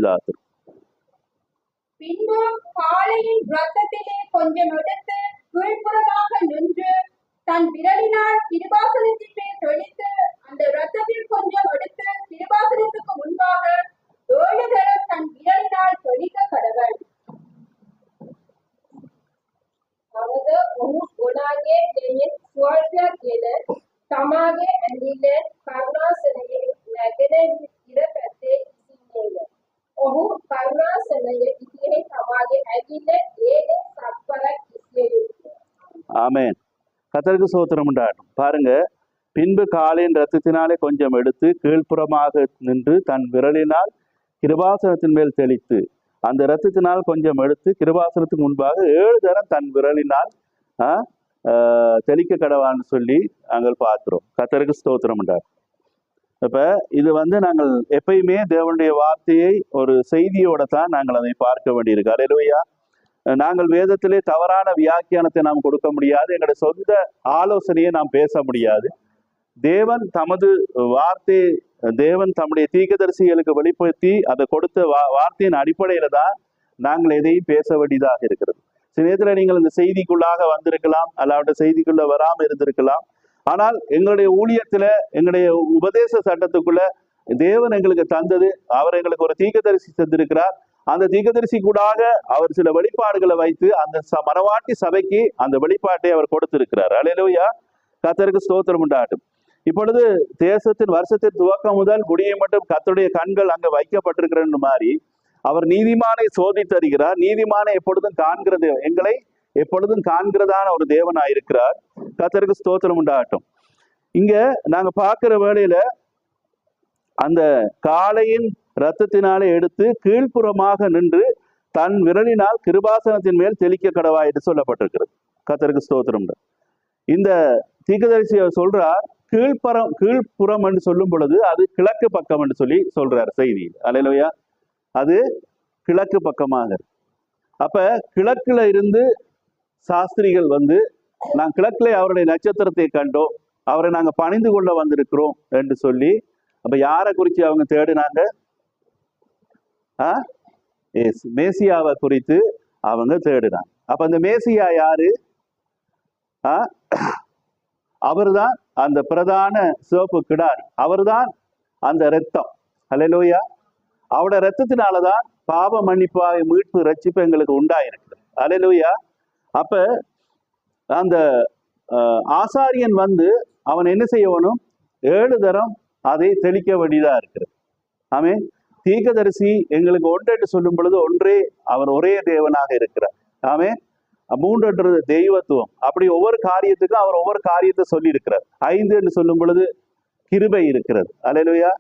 பின்பு காளையின் இரத்தத்திலே கொஞ்சம் எடுத்து கீழ்ப்புறமாக நின்று தன் விரலினால் கிருபாசனத்தின் மேல் தெளித்து அந்த இரத்தத்தில் கொஞ்சம் எடுத்து கிருபாசனத்துக்கு முன்பாக 7 தரம் தன் விரலினால் தெளிக்க கடவன். அவத ஒனாகே දෙයෙන් ස්වල්පයක් ගෙන තමාගේ ඇඟිල්ලෙන් කරුණාසනයේ නැගෙන ඉර පැත්තේ ඉසින්නේය. ඔහු කරුණාසනයේ ඉතිරි තමාගේ ඇඟිල්ලෙන් ඒකේ සක්වලක් ඉසිය යුතුය. ஆமென். கர்த்தருக்கு ஸ்தோத்திரம் உண்டாகட்டும். பாருங்க, பின்பு காலின் இரத்தத்தினாலே கொஞ்சம் எடுத்து கீழ்ப்புறமாக நின்று தன் விரலினால் கிருபாசனத்தின் மேல் தெளித்து அந்த இரத்தத்தினால் கொஞ்சம் எடுத்து கிருபாசனத்துக்கு முன்பாக 7 தரம் தன் விரலினால் தெளிக்க கடவான்னு சொல்லி நாங்கள் பார்க்கிறோம். கர்த்தருக்கு ஸ்தோத்திரம் உண்டாகும். இப்ப இது நாங்கள் எப்பயுமே தேவனுடைய வார்த்தையை ஒரு செய்தியோட தான் நாங்கள் அதை பார்க்க வேண்டியிருக்கு. அல்லேலூயா. நாங்கள் வேதத்திலே தவறான வியாக்கியானத்தை நாம் கொடுக்க முடியாது. எங்களுடைய சொந்த ஆலோசனையை நாம் பேச முடியாது. தேவன் தமது வார்த்தையை தேவன் தம்முடைய தீர்க்கதரிசிகளுக்கு வெளிப்படுத்தி அதை கொடுத்த வார்த்தையின் அடிப்படையில தான் நாங்கள் எதையும் பேச வேண்டியதாக இருக்கிறது. சில நேரத்தில் நீங்கள் இந்த செய்திக்குள்ளாக வந்திருக்கலாம், அல்லாவிட்ட செய்திக்குள்ள வராம இருந்திருக்கலாம். ஆனால் எங்களுடைய ஊழியத்துல எங்களுடைய உபதேச சட்டத்துக்குள்ள தேவன் எங்களுக்கு தந்தது, அவர் எங்களுக்கு ஒரு தீர்க்கதரிசி தந்திருக்கிறார். அந்த தீர்க்கதரிசி கூடாக அவர் சில வெளிப்பாடுகளை வைத்து அந்த மனவாட்டி சபைக்கு அந்த வெளிப்பாட்டை அவர் கொடுத்திருக்கிறார். அல்லேலூயா. கர்த்தருக்கு ஸ்தோத்திரம் உண்டாகட்டும். இப்பொழுது தேசத்தின் வருஷத்தின் துவக்கம் முதல் முடிய மட்டும் கர்த்தருடைய கண்கள் அங்க வைக்கப்பட்டிருக்கிற மாதிரி அவர் நீதிமானை சோதித்தருகிறார். நீதிமானை எப்பொழுதும் காண்கிறது, எங்களை எப்பொழுதும் காண்கிறதான ஒரு தேவனாய் இருக்கிறார். கர்த்தருக்கு ஸ்தோத்திரம் உண்டாகட்டும். இங்க நாங்க பார்க்கிற வேளையில அந்த காளையின் இரத்தத்தினாலே எடுத்து கீழ்ப்புறமாக நின்று தன் விரலினால் கிருபாசனத்தின் மேல் தெளிக்க கடவா என்று சொல்லப்பட்டிருக்கிறது. கர்த்தருக்கு ஸ்தோத்திரம். இந்த தீர்க்கதரிசி சொல்றார், கீழ்ப்புறம் என்று சொல்லும் பொழுது அது கிழக்கு பக்கம் என்று சொல்லி சொல்றார் செய்தி. அல்லேலூயா. அது கிழக்கு பக்கமாக. அப்ப கிழக்குல இருந்து சாஸ்திரிகள் நான் கிழக்குல அவருடைய நட்சத்திரத்தை கண்டோம், அவரை நாங்க பணிந்து கொள்ள வந்திருக்கிறோம் என்று சொல்லி, அப்ப யாரை குறித்து அவங்க தேடினாங்க? மேசியாவை குறித்து அவங்க தேடினாங்க. அப்ப அந்த மேசியா யாரு? அவர்தான் அந்த பிரதான சிவப்பு கிடாரி, அவர்தான் அந்த இரத்தம். அல்லேலூயா. அவருடைய இரத்தத்தினாலதான் பாவ மன்னிப்பாய் மீட்பு ரட்சிப்பு எங்களுக்கு உண்டாயிருக்கு. அல்லேலூயா. அப்ப அந்த ஆசாரியன் அவன் என்ன செய்யணும்? 7 தரம் அதை தெளிக்க வேண்டியதா இருக்கிறது. ஆமென். தீர்க்கதரிசி எங்களுக்கு ஒன்று சொல்லும் பொழுது ஒன்றே, அவர் ஒரே தேவனாக இருக்கிறார். ஆமென். 3 தெய்வத்துவம். அப்படி ஒவ்வொரு காரியத்துக்கும் அவர் ஒவ்வொரு காரியத்தை சொல்லி இருக்கிறார். 5 என்று சொல்லும் பொழுது கிருபை இருக்கிறது. அல்லேலூயா.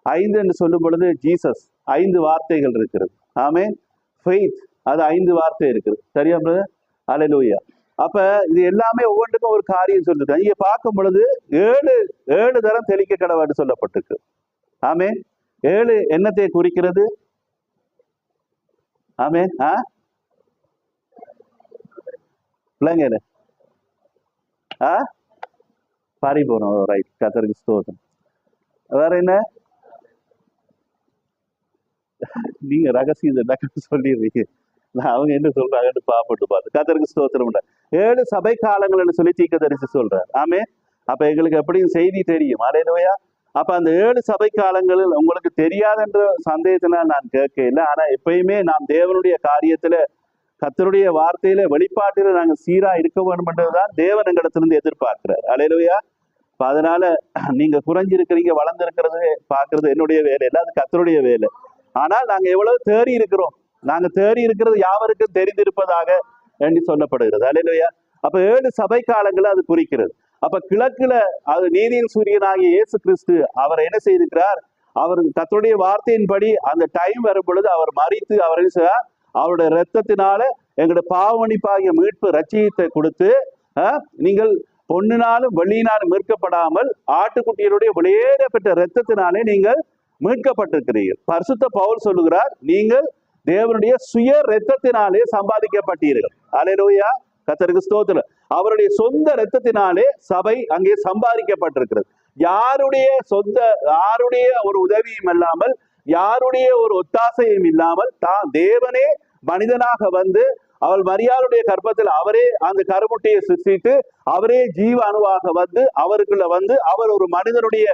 5 என்று சொல்லும் பொழுது ஜீசஸ், 5 வார்த்தைகள் இருக்கிறது. ஆமென். ஃபெய்த், அது 5 வார்த்தை இருக்குது. சரியா பிரதர்? அல்லேலூயா. அப்ப இது எல்லாமே ஒவ்வொன்றுக்கும் ஒரு காரியம் சொல்லிருக்கு. இங்க பார்க்கும் பொழுது 7 தரம் தெளிக்க கடவாடு சொல்லப்பட்டிருக்கு. ஆமென். 7 என்னத்தை குறிக்கிறது? ஆமென். பிள்ளைங்க பரிபூர்ணம். ரைட். கர்த்தருக்கு ஸ்தோத்திரம். வேற என்ன? நீங்க ரகசியம் சொல்லிடுறீங்க. அவங்க என்ன சொல்றாங்கன்னு பார்த்து கர்த்தருக்கு ஸ்தோத்திரம். 7 சபை காலங்கள்னு சொல்லி தீர்க்கதரிசி சொல்றார். ஆமே. அப்ப எங்களுக்கு எப்படியும் செய்தி தெரியும். அல்லேலூயா. அப்ப அந்த 7 சபை காலங்களில் உங்களுக்கு தெரியாதுன்ற சந்தேகத்தினால் நான் கேட்கல. ஆனா எப்பயுமே நாம் தேவனுடைய காரியத்துல கர்த்தருடைய வார்த்தையில வெளிப்பாட்டில நாங்க சீரா இருக்க வேண்டும் என்றதுதான் தேவன் எங்களிடத்திலிருந்து எதிர்பார்க்கிறார். அல்லேலூயா. அதனால நீங்க குறைஞ்சிருக்கிறீங்க, வளர்ந்திருக்கிறது பார்க்கறது என்னுடைய வேலை இல்லை, அது கர்த்தருடைய வேலை. ஆனால் நாங்க எவ்வளவு தேறி இருக்கிறோம், நாங்க தேறி இருக்கிறது யாவருக்கும் தெரிந்திருப்பதாக என்று சொல்லப்படுகிறது. அல்லேலூயா. அப்ப 7 சபை காலங்களை அது குறிக்கிறது. அப்ப கிழக்குல அது நீதியின் சூரியனாகிய இயேசு கிறிஸ்து அவர் என்ன செய்திருக்கிறார்? அவர் கர்த்தருடைய வார்த்தையின்படி அந்த டைம் வரும் பொழுது அவர் மரித்து அவர் என்ன செய்தார்? அவருடைய இரத்தத்தினால எங்களுடைய பாவமன்னிப்பாகிய மீட்பு ரட்சியத்தை கொடுத்து, நீங்கள் பொன்னினாலும் வெள்ளியினாலும் மீட்கப்படாமல் ஆட்டுக்குட்டியருடைய வெளியேறப்பட்ட இரத்தத்தினாலே நீங்கள் மீட்கப்பட்டிருக்கிறீர்கள். பரிசுத்த பவுல் சொல்லுகிறார், நீங்கள் தேவனுடைய சுய இரத்தத்தினாலே சம்பாதிக்கப்பட்டீர்கள். அல்லேலூயா. கர்த்தருக்கு ஸ்தோத்திரம். அவருடைய சொந்த இரத்தத்தினாலே சபை அங்கே சம்பாதிக்கப்பட்டிருக்கிறது. யாருடைய ஒரு உதவியும் இல்லாமல், யாருடைய ஒரு ஒத்தாசையும் இல்லாமல் தான் தேவனே மனிதனாக அவள் மரியாளுடைய கர்ப்பத்தில் அவரே அந்த கருமுட்டையை சிருஷ்டித்து அவரே ஜீவ அணுவாக வந்து அவருக்குள்ள வந்து அவர் ஒரு மனிதனுடைய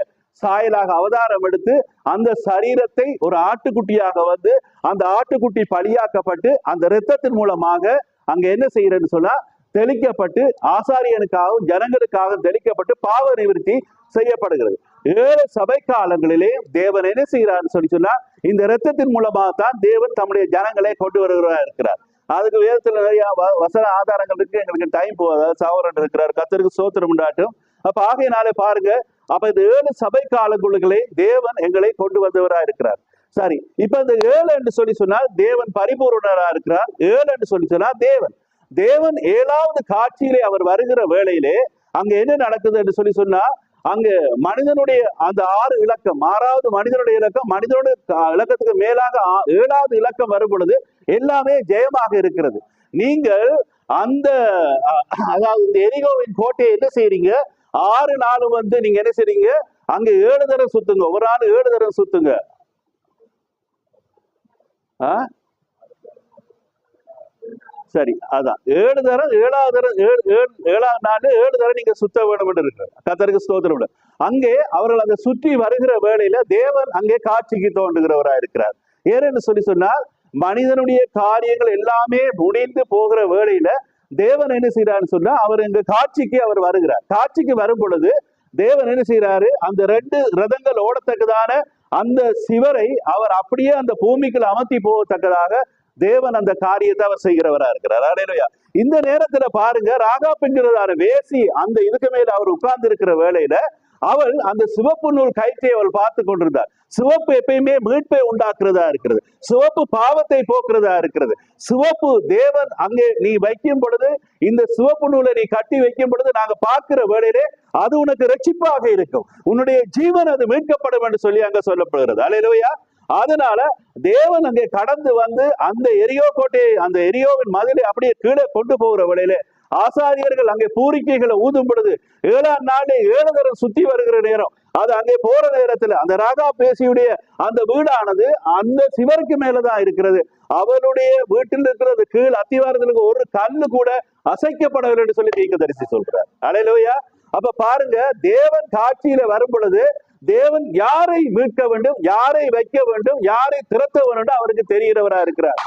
சாயலாக அவதாரம் எடுத்து அந்த சரீரத்தை ஒரு ஆட்டுக்குட்டியாக வந்து அந்த ஆட்டுக்குட்டி பலியாக்கப்பட்டு அந்த இரத்தத்தின் மூலமாக அங்க என்ன செய்யறன்னு சொன்னா தெளிக்கப்பட்டு ஆசாரியனுக்காகவும் ஜனங்களுக்காக தெளிக்கப்பட்டு பாவ நிவர்த்தி செய்யப்படுகிறது. 7 சபை காலங்களிலே தேவன் என்ன செய்யறான்னு சொன்னா இந்த இரத்தத்தின் மூலமாக தான் தேவன் தம்முடைய ஜனங்களை கொண்டு வருகிறவராக இருக்கிறார். அதுக்கு வேதத்துல நிறைய வசன ஆதாரங்கள் இருக்கு, எங்களுக்கு டைம் போகாது. சகோதரன் இருக்கிறார், கர்த்தருக்கு ஸ்தோத்திரம் உண்டாட்டும். அப்ப ஆகையினாலே பாருங்க, அப்ப இந்த 7 சபை காலங்களுக்குள்ளே தேவன் எங்களை கொண்டு வந்தவரா இருக்கிறார். சரி, இப்ப இந்த 7 என்று சொல்லி சொன்னால் தேவன் பரிபூர்ணரா இருக்கிறார். 7 என்று சொல்லி சொன்னால் தேவன் 7வது காட்சியிலே அவர் வருகிற வேளையிலே அங்க என்ன நடக்குது என்று சொல்லி சொன்னா அங்க மனிதனுடைய அந்த 6 இலக்கம் 6வது மனிதனுடைய இலக்கம், மனிதனுடைய இலக்கத்துக்கு மேலாக 7வது இலக்கம் வரும் பொழுது எல்லாமே ஜெயமாக இருக்கிறது. நீங்கள் அந்த அதாவது இந்த எரிகோவின் கோட்டையை என்ன செய்றீங்க, 6 நாளும் வந்து நீங்க என்ன செய்றீங்க, அங்க 7 தடவை சுத்துங்க, ஒரு ஆள் 7 தடவை சுத்துங்க. சரி, அதான் 7 தரம் 7வது நாள் 7 தரம் நீங்க சுத்த வேண்டும் என்று இருக்கு. கர்த்தருக்கு ஸ்தோத்திரம். அங்கே அவர்கள் அந்த சுற்றி வருகிற வேளையில தேவன் அங்கே காட்சிக்கு தோன்றுகிறவராக இருக்கிறார். ஏன்னு சொல்லி சொன்னால் மனிதனுடைய காரியங்கள் எல்லாமே முடிந்து போகிற வேளையில தேவன் என்ன செய்யறாருன்னு சொன்னா அவர் இங்க காட்சிக்கு அவர் வருகிறார். காட்சிக்கு வரும் பொழுது தேவன் என்ன செய்யறாரு, அந்த 2 ரதங்கள் ஓடத்தக்கதான அந்த சிவரை அவர் அப்படியே அந்த பூமிக்குள்ள அமர்த்தி போகத்தக்கதாக தேவன் அந்த காரியத்தை அவர் செய்கிறவரா இருக்கிறார். அல்லேலூயா. இந்த நேரத்துல பாருங்க, ராகாப் என்கிறதான வேசி அந்த இதுக்கு மேல அவர் உட்கார்ந்து இருக்கிற வேளையில அவள் அந்த சிவப்பு நூல் கயிற்றை அவள் பார்த்து கொண்டிருந்தார். சிவப்பு எப்பயுமே மீட்பை உண்டாக்குறதா இருக்கிறது, சிவப்பு பாவத்தை போக்குறதா இருக்கிறது. சிவப்பு தேவன் அங்கே நீ வைக்கும் பொழுது, இந்த சிவப்பு நூலை நீ கட்டி வைக்கும் பொழுது நாங்க பார்க்கிற வேளையிலே அது உனக்கு ரட்சிப்பாக இருக்கும், உன்னுடைய ஜீவன் அது மீட்கப்படும் என்று சொல்லி அங்க சொல்லப்படுகிறது. அல்லேலூயா. அதனால தேவன் அங்கே கடந்து வந்து அந்த எரியோ கோட்டையை, அந்த எரியோவின் மதிலை அப்படியே கீழே கொண்டு போகிற வேளையிலே ஆசாரியர்கள் அங்கே பூரிக்கைகளை ஊதும் பொழுது 7ஆம் நாளே 7 தரம் சுத்தி வருகிற நேரம், அது அங்கே போற நேரத்துல அந்த ராகாப் வேசியுடைய அந்த வீடானது அந்த சிவருக்கு மேலதான் இருக்கிறது. அவளுடைய வீட்டில் இருக்கிறது கீழ் அத்திவாரத்திற்கு ஒரு கல்லு கூட அசைக்கப்படவில்லை என்று சொல்லி தீர்க்கதரிசி சொல்றார். அல்லேலூயா. அப்ப பாருங்க, தேவன் காட்சியில வரும் பொழுது தேவன் யாரை மீட்க வேண்டும், யாரை வைக்க வேண்டும், யாரை திரட்ட வேண்டும் அவருக்கு தெரிகிறவரா இருக்கிறார்.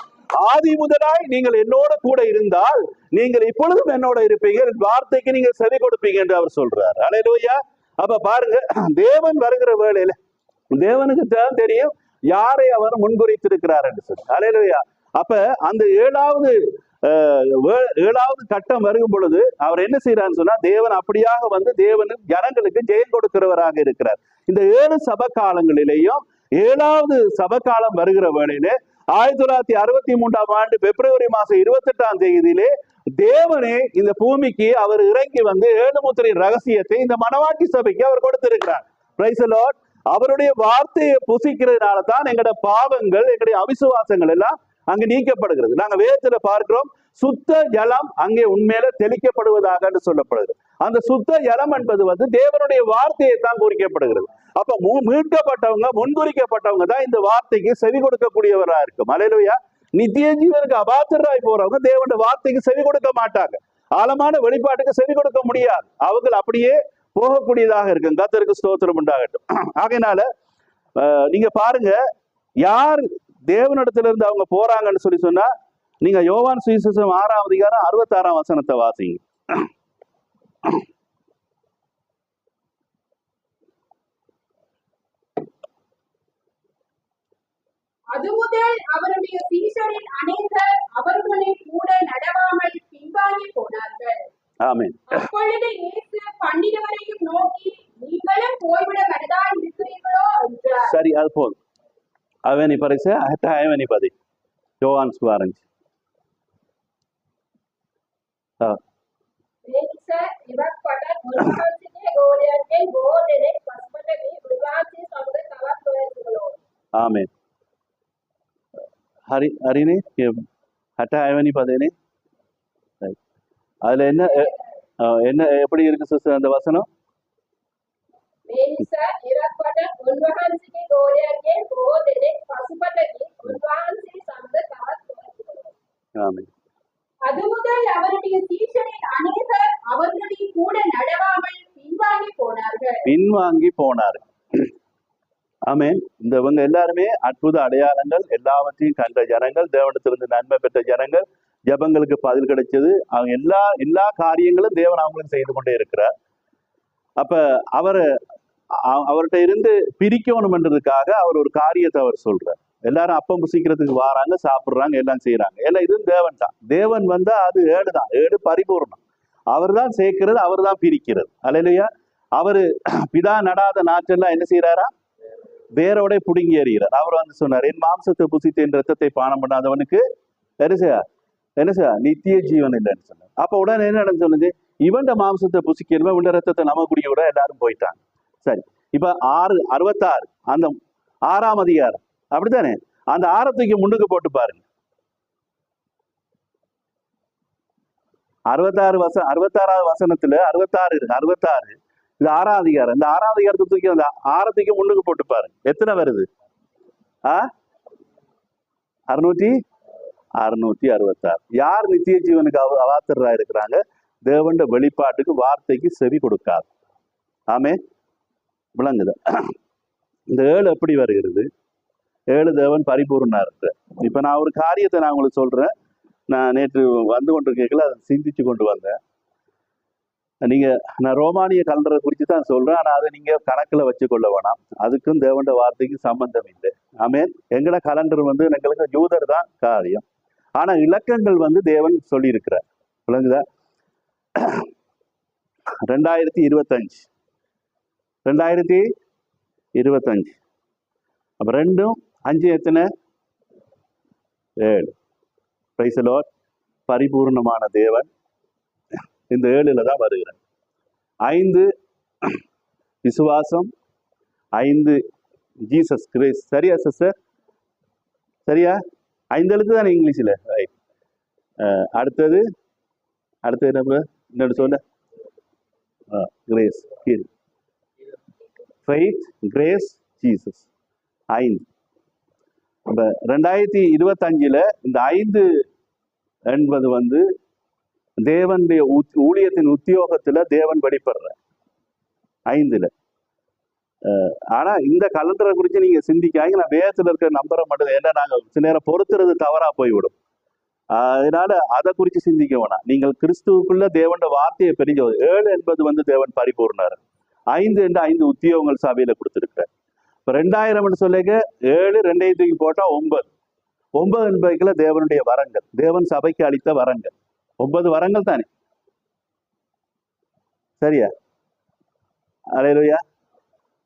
ஆதி முதலாய் நீங்கள் என்னோட கூட இருந்தால் நீங்கள் இப்பொழுதும் என்னோட இருப்பீங்க, வார்த்தைக்கு நீங்க செவி கொடுப்பீங்க என்று அவர் சொல்றார். அல்லேலூயா. அப்ப பாருங்க, தேவன் வருகிற வேளையில தேவனுக்கு தான் தெரியும் யாரை அவர் முன்குறித்திருக்கிறார் என்று சொல்லி. அல்லேலூயா. அப்ப அந்த 7வது கட்டம் வருகும் பொழுது அவர் என்ன செய்யறான்னு சொன்னா தேவன் அப்படியாக வந்து தேவனும் ஜனங்களுக்கு ஜெயம் கொடுக்கிறவராக இருக்கிறார். இந்த 7 சபை காலங்களிலேயும் 7வது சபை காலம் வருகிற வேளையிலே 1963ஆம் ஆண்டு பிப்ரவரி மாசம் 28ஆம் தேதியிலே தேவனே இந்த பூமிக்கு அவர் இறங்கி வந்து 7 முத்திரை ரகசியத்தை இந்த மனவாட்டி சபைக்கு அவர் கொடுத்திருக்கிறார். Price the Lord. அவருடைய வார்த்தையை புசிக்கிறதுனால தான் எங்களுடைய பாவங்கள், எங்களுடைய அவிசுவாசங்கள் எல்லாம் அங்கு நீக்கப்படுகிறது. நாங்க வேதத்துல பார்க்கிறோம், சுத்த ஜலம் அங்கே உண்மையில தெளிக்கப்படுவதாக சொல்லப்படுகிறது. அந்த சுத்த ஜலம் என்பது வந்து தேவனுடைய வார்த்தையை தான் குறிக்கப்படுகிறது. அப்ப மீட்கப்பட்டவங்க, முன்குறிக்கப்பட்டவங்க தான் இந்த வார்த்தைக்கு செவி கொடுக்கக்கூடியவரா இருக்கும். அல்லேலூயா. நித்திய ஜீவனுக்கு அபாத்திரராய் போறவங்க தேவனுடைய வார்த்தைக்கு செவி கொடுக்க மாட்டாங்க, ஆழமான வெளிப்பாட்டுக்கு செவி கொடுக்க முடியாது, அவங்க அப்படியே போகக்கூடியதாக இருக்கும். கர்த்தருக்கு ஸ்தோத்திரம் உண்டாகட்டும். ஆகையினால நீங்க பாருங்க, யார் தேவனிடத்துல இருந்து அவங்க போறாங்கன்னு சொல்லி சொன்னா நீங்க யோவான் சுவிசேஷம் 6ஆம் அதிகாரம் 66ஆம் வசனத்தை வாசிங்க. அது முதல் அவருடைய சீஷரில் அநேகர் அவர்களை கூட நடவாமல் பின்வாங்கி போனார்கள். ஆமென். அப்பொழுது இயேசு 12 நோக்கி, நீங்களும் போய்விட மனதா இருக்கிறீர்களோ என்றார். சரி, அது போதும். அவனி பரிசு அவனி பதி யோவான் சுவாரஞ்சி. ஆமென். ஹரினே ஹட்டாயவனி பதேனே. அதுல என்ன என்ன எப்படி இருக்கு சிஸ்டர் அந்த வசனம்? அவருடைய சீஷரில் அநேகர் அவர்களுடைய கூட நடவாமல் பின்வாங்கி போனார்கள். ஆமென். இவங்க எல்லாருமே அற்புத அடையாளங்கள் எல்லாவற்றையும் கண்ட ஜனங்கள், தேவனிடத்திலிருந்து நன்மை பெற்ற ஜனங்கள், ஜெபங்களுக்கு பதில் கிடைச்சது. அவங்க எல்லா காரியங்களும் தேவன் அவங்களுக்கு செய்து கொண்டே இருக்கிறார். அப்ப அவர்கிட்ட இருந்து பிரிக்கணும்ன்றதுக்காக அவர் ஒரு காரியத்தை அவர் சொல்றார். எல்லாரும் அப்பம் புசிக்கிறதுக்கு வராங்க, சாப்பிடுறாங்க, எல்லாம் செய்யறாங்க. எல்லாம் இது தேவன் தான். தேவன் வந்தா அது ஏடு தான், ஏடு பரிபூர்ணம். அவர் தான் சேர்க்கிறது, அவர் தான் பிரிக்கிறது. அல்லேலூயா. அவரு பிதா நடாத நாற்றெல்லாம் என்ன செய்யறாரா? வேரோட புடுங்கி எறிகிறார். அவர் சொன்னார், என் மாம்சத்தை புசித்து என் ரத்தத்தை பானம் பண்ணாதவனுக்கு என்ன செய்யா நித்திய ஜீவன் இல்லைன்னு சொன்னார். அப்ப உடனே என்ன நடந்து சொன்னது? இவன் மாம்சத்தை புசிக்கிறவன் இவன் ரத்தத்தை நம்ம குடிக்க விட எல்லாரும் போயிட்டாங்க. சரி, இப்ப 66 அந்த 6ஆம் அதிகாரம் அப்படித்தானே? அந்த 6 முன்னுக்கு போட்டு பாருங்க. 66வது வசனத்துல 66 இது 6ஆம் அதிகாரம். இந்த 6ஆம் அதிகாரத்தை தூக்கி அந்த 6 முன்னுக்கு போட்டு பாருங்க. எத்தனை வருது? 666. யார் நித்திய ஜீவனுக்கு அவாத்திரா இருக்கிறாங்க? தேவண்ட வெளிப்பாட்டுக்கு, வார்த்தைக்கு செவி கொடுக்காது. ஆமே, விளங்குது. இந்த 7 எப்படி வருகிறது? 7 தேவன் பரிபூர்ணா இருக்கு. இப்ப நான் ஒரு காரியத்தை நான் உங்களுக்கு சொல்றேன். நான் நேற்று வந்து கொண்டிருக்கீங்களா, அதை சிந்திச்சு கொண்டு வந்தேன். நான் ரோமானிய கலண்டரை குறித்து தான் சொல்றேன். ஆனா அதை நீங்க கணக்குல வச்சுக்கொள்ள வேணாம். அதுக்கும் தேவண்ட வார்த்தைக்கு சம்பந்தம் இல்லை. ஆமேன். எங்கட கலண்டர் எங்களுக்கு யூதர் தான் காரியம். ஆனா இலக்கங்கள் தேவன் சொல்லி இருக்கிறார். விளங்குதா? 2025 அப்ப 2 5 எத்தனை? 7. Price the Lord. பரிபூர்ணமான தேவன் இந்த 7ல தான் வருகிறார். 5 விசுவாசம், 5 ஜீசஸ் கிரைஸ்ட். சரியா சிஸ்டர்? சரியா? 5 எழுத்து தானே இங்கிலீஷ்ல. அடுத்தது என்ன சொல்ல? Grace, faith, grace, Jesus. 5. அப்ப 2025 இந்த 5 என்பது தேவனுடைய ஊழியத்தின் உத்தியோகத்துல தேவன் வெளிப்படுற 5ல. ஆனா இந்த கலண்டரை குறித்து நீங்க சிந்திக்காங்க. நான் வேதத்துல இருக்க நம்பரை மட்டும், ஏன்னா நாங்க சில நேரம் பொறுத்துறது தவறா போய்விடும். அதனால அதை குறித்து சிந்திக்க வேணாம். நீங்கள் கிறிஸ்துவுக்குள்ள தேவன் வார்த்தையை பெரிய 7 என்பது தேவன் பரிபூர்ணர். 5 என்று 5 உத்தியோகங்கள் சபையில கொடுத்திருக்கிறார். இப்ப 2000 சொல்லிக்க 7 2 போட்டா 9. 9 என்பதுக்குள்ள தேவனுடைய வரங்கள், தேவன் சபைக்கு அளித்த வரங்கள். 9 வரங்கள் தானே. சரியா? அல்லேலூயா.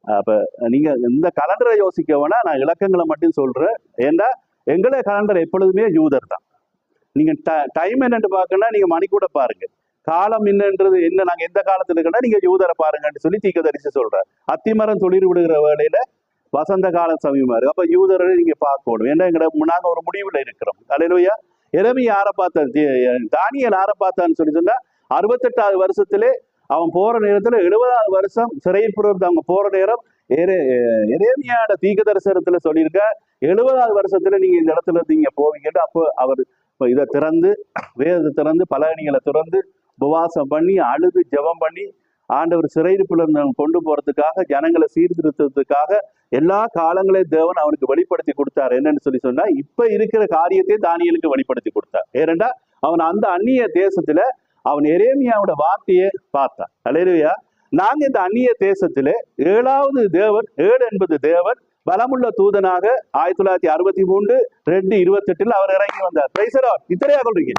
அப்ப நீங்க இந்த கலண்டரை யோசிக்க வேணா, நான் இலக்கங்களை மட்டும் சொல்றேன். ஏன்னா எங்களுடைய கலண்டர் எப்பொழுதுமே யூதர் தான். நீங்க டைம் என்னன்னு பார்க்கணும்னா நீங்க மணி கூட பாருங்க. காலம் என்னன்றது என்ன, நாங்க எந்த காலத்துல இருக்கா நீங்க யூதரை பாருங்கன்னு சொல்லி தீர்க்கதரிசி சொல்றாரு. அத்திமரம் துளிர் விடுகிற வேளையில வசந்த காலம் சமயமா இருக்கு. அப்ப யூதரை நீங்க பார்க்கணும். ஏன்னா நாங்க ஒரு முடிவுல இருக்கிறோம். அல்லேலூயா. எரேமியா யாரை பார்த்தான்? தானியேல் யாரை பார்த்தான்னு சொல்லி சொன்னா 68வது வருஷத்திலே அவன் போற நேரத்துல 70வது வருஷம் சிறையில் அவங்க போற நேரம் எரேமியாவோட தீர்க்க தரிசனத்துல சொல்லியிருக்க 70வது வருஷத்துல நீங்க இந்த இடத்துல இருந்து நீங்க போவீங்கன்னு. அப்போ அவர் இதை திறந்து, வேதத்தை திறந்து, பலகணிகளை திறந்து உபவாசம் பண்ணி அழுது ஜெபம் பண்ணி ஆண்டவர் சிறையிருப்புல கொண்டு போறதுக்காக, ஜனங்களை சீர்திருத்தத்துக்காக எல்லா காலங்களையும் தேவன் அவனுக்கு வெளிப்படுத்தி கொடுத்தார். என்னன்னு சொல்லி சொன்னா, இப்ப இருக்கிற காரியத்தை தானியேலுக்கு வெளிப்படுத்தி கொடுத்தார். ஏனென்றா அவன் அந்த அந்நிய தேசத்துல அவன் எரேமியாவோட வார்த்தையை பார்த்தான். அல்லேலூயா. நாங்க இந்த அந்நிய தேசத்துல 7வது தேவன், 7 என்பது தேவன் பலமுள்ள தூதனாக 1963 2:28 அவர் இறங்கி வந்தார். இத்தனையா சொல்றீங்க?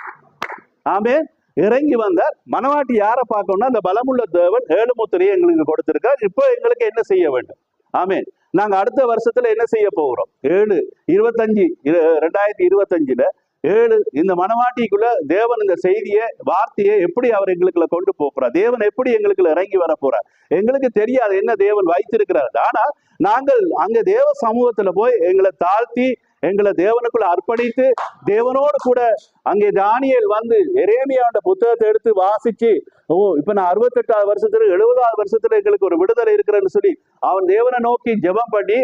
ஆமென். இறங்கி வந்தார். மனவாட்டி யாரை பார்க்கணும்னா அந்த பலமுள்ள தேவன் 7 முத்திரையை எங்களுக்கு கொடுத்திருக்கார். இப்போ எங்களுக்கு என்ன செய்ய வேண்டும்? ஆமென். நாங்க அடுத்த வருஷத்துல என்ன செய்ய போகிறோம்? 2025 7 இந்த மனவாட்டிக்குள்ள தேவன் இந்த செய்தியை, வார்த்தையை எப்படி அவர் எங்களுக்குள்ள கொண்டு போறார், தேவன் எப்படி எங்களுக்குள்ள இறங்கி வர போறார் எங்களுக்கு தெரியாது. என்ன தேவன் வைத்திருக்கிறார். ஆனா நாங்கள் அங்க தேவ சமூகத்துல போய் எங்களை தாழ்த்தி, எங்களை தேவனுக்குள்ள அர்ப்பணித்து, தேவனோடு கூட அங்கே தானியேல் எரேமியாவோட புத்தகத்தை எடுத்து வாசிச்சு, இப்ப நான் 68வது வருஷத்துல 70வது வருஷத்துல எங்களுக்கு ஒரு விடுதலை இருக்கிறேன்னு சொல்லி அவன் தேவனை நோக்கி ஜெபம் பண்ணி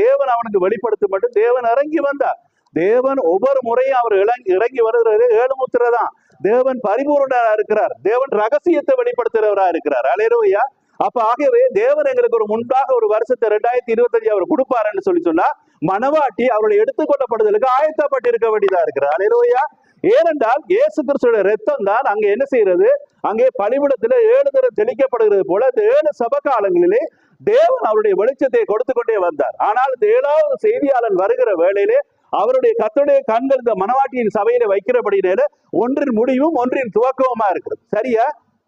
தேவன் அவனுக்கு வெளிப்படுத்த மட்டும் தேவன் இறங்கி வந்தார். தேவன் ஒவ்வொரு முறையும் அவர் இறங்கி வருகிறது 7 முத்திரை தான். தேவன் பரிபூர்ணரா இருக்கிறார். தேவன் ரகசியத்தை வெளிப்படுத்துறவரா இருக்கிறார். அல்லேலூயா. அப்ப ஆகவே தேவன் எங்களுக்கு ஒரு முன்பாக ஒரு வருஷத்தை 2025 அவர் கொடுப்பாருன்னு சொன்னா மனவாட்டி அவருடைய எடுத்துக்கொள்ளப்படுதலுக்கு ஆயத்தப்பட்டு இருக்க வேண்டியதா இருக்கிறார். அல்லேலூயா. ஏனென்றால் இயேசு கிறிஸ்துவோட ரத்தம் தான் அங்க என்ன செய்யறது, அங்கே பலிபீடத்துல 7 தடவை தெளிக்கப்படுகிறது போல இந்த 7 சபை காலங்களிலே தேவன் அவருடைய வெளிச்சத்தை கொடுத்து கொண்டே வந்தார். ஆனால் இந்த 7வது செய்தியாளன் வருகிற வேளையிலே அவருடைய கர்த்தருடைய கண்கள் இந்த மனவாட்டியின் சபையில வைக்கிறபடினால ஒன்றின் முடிவும் ஒன்றின் துவக்கமா இருக்கிறது. சரியா?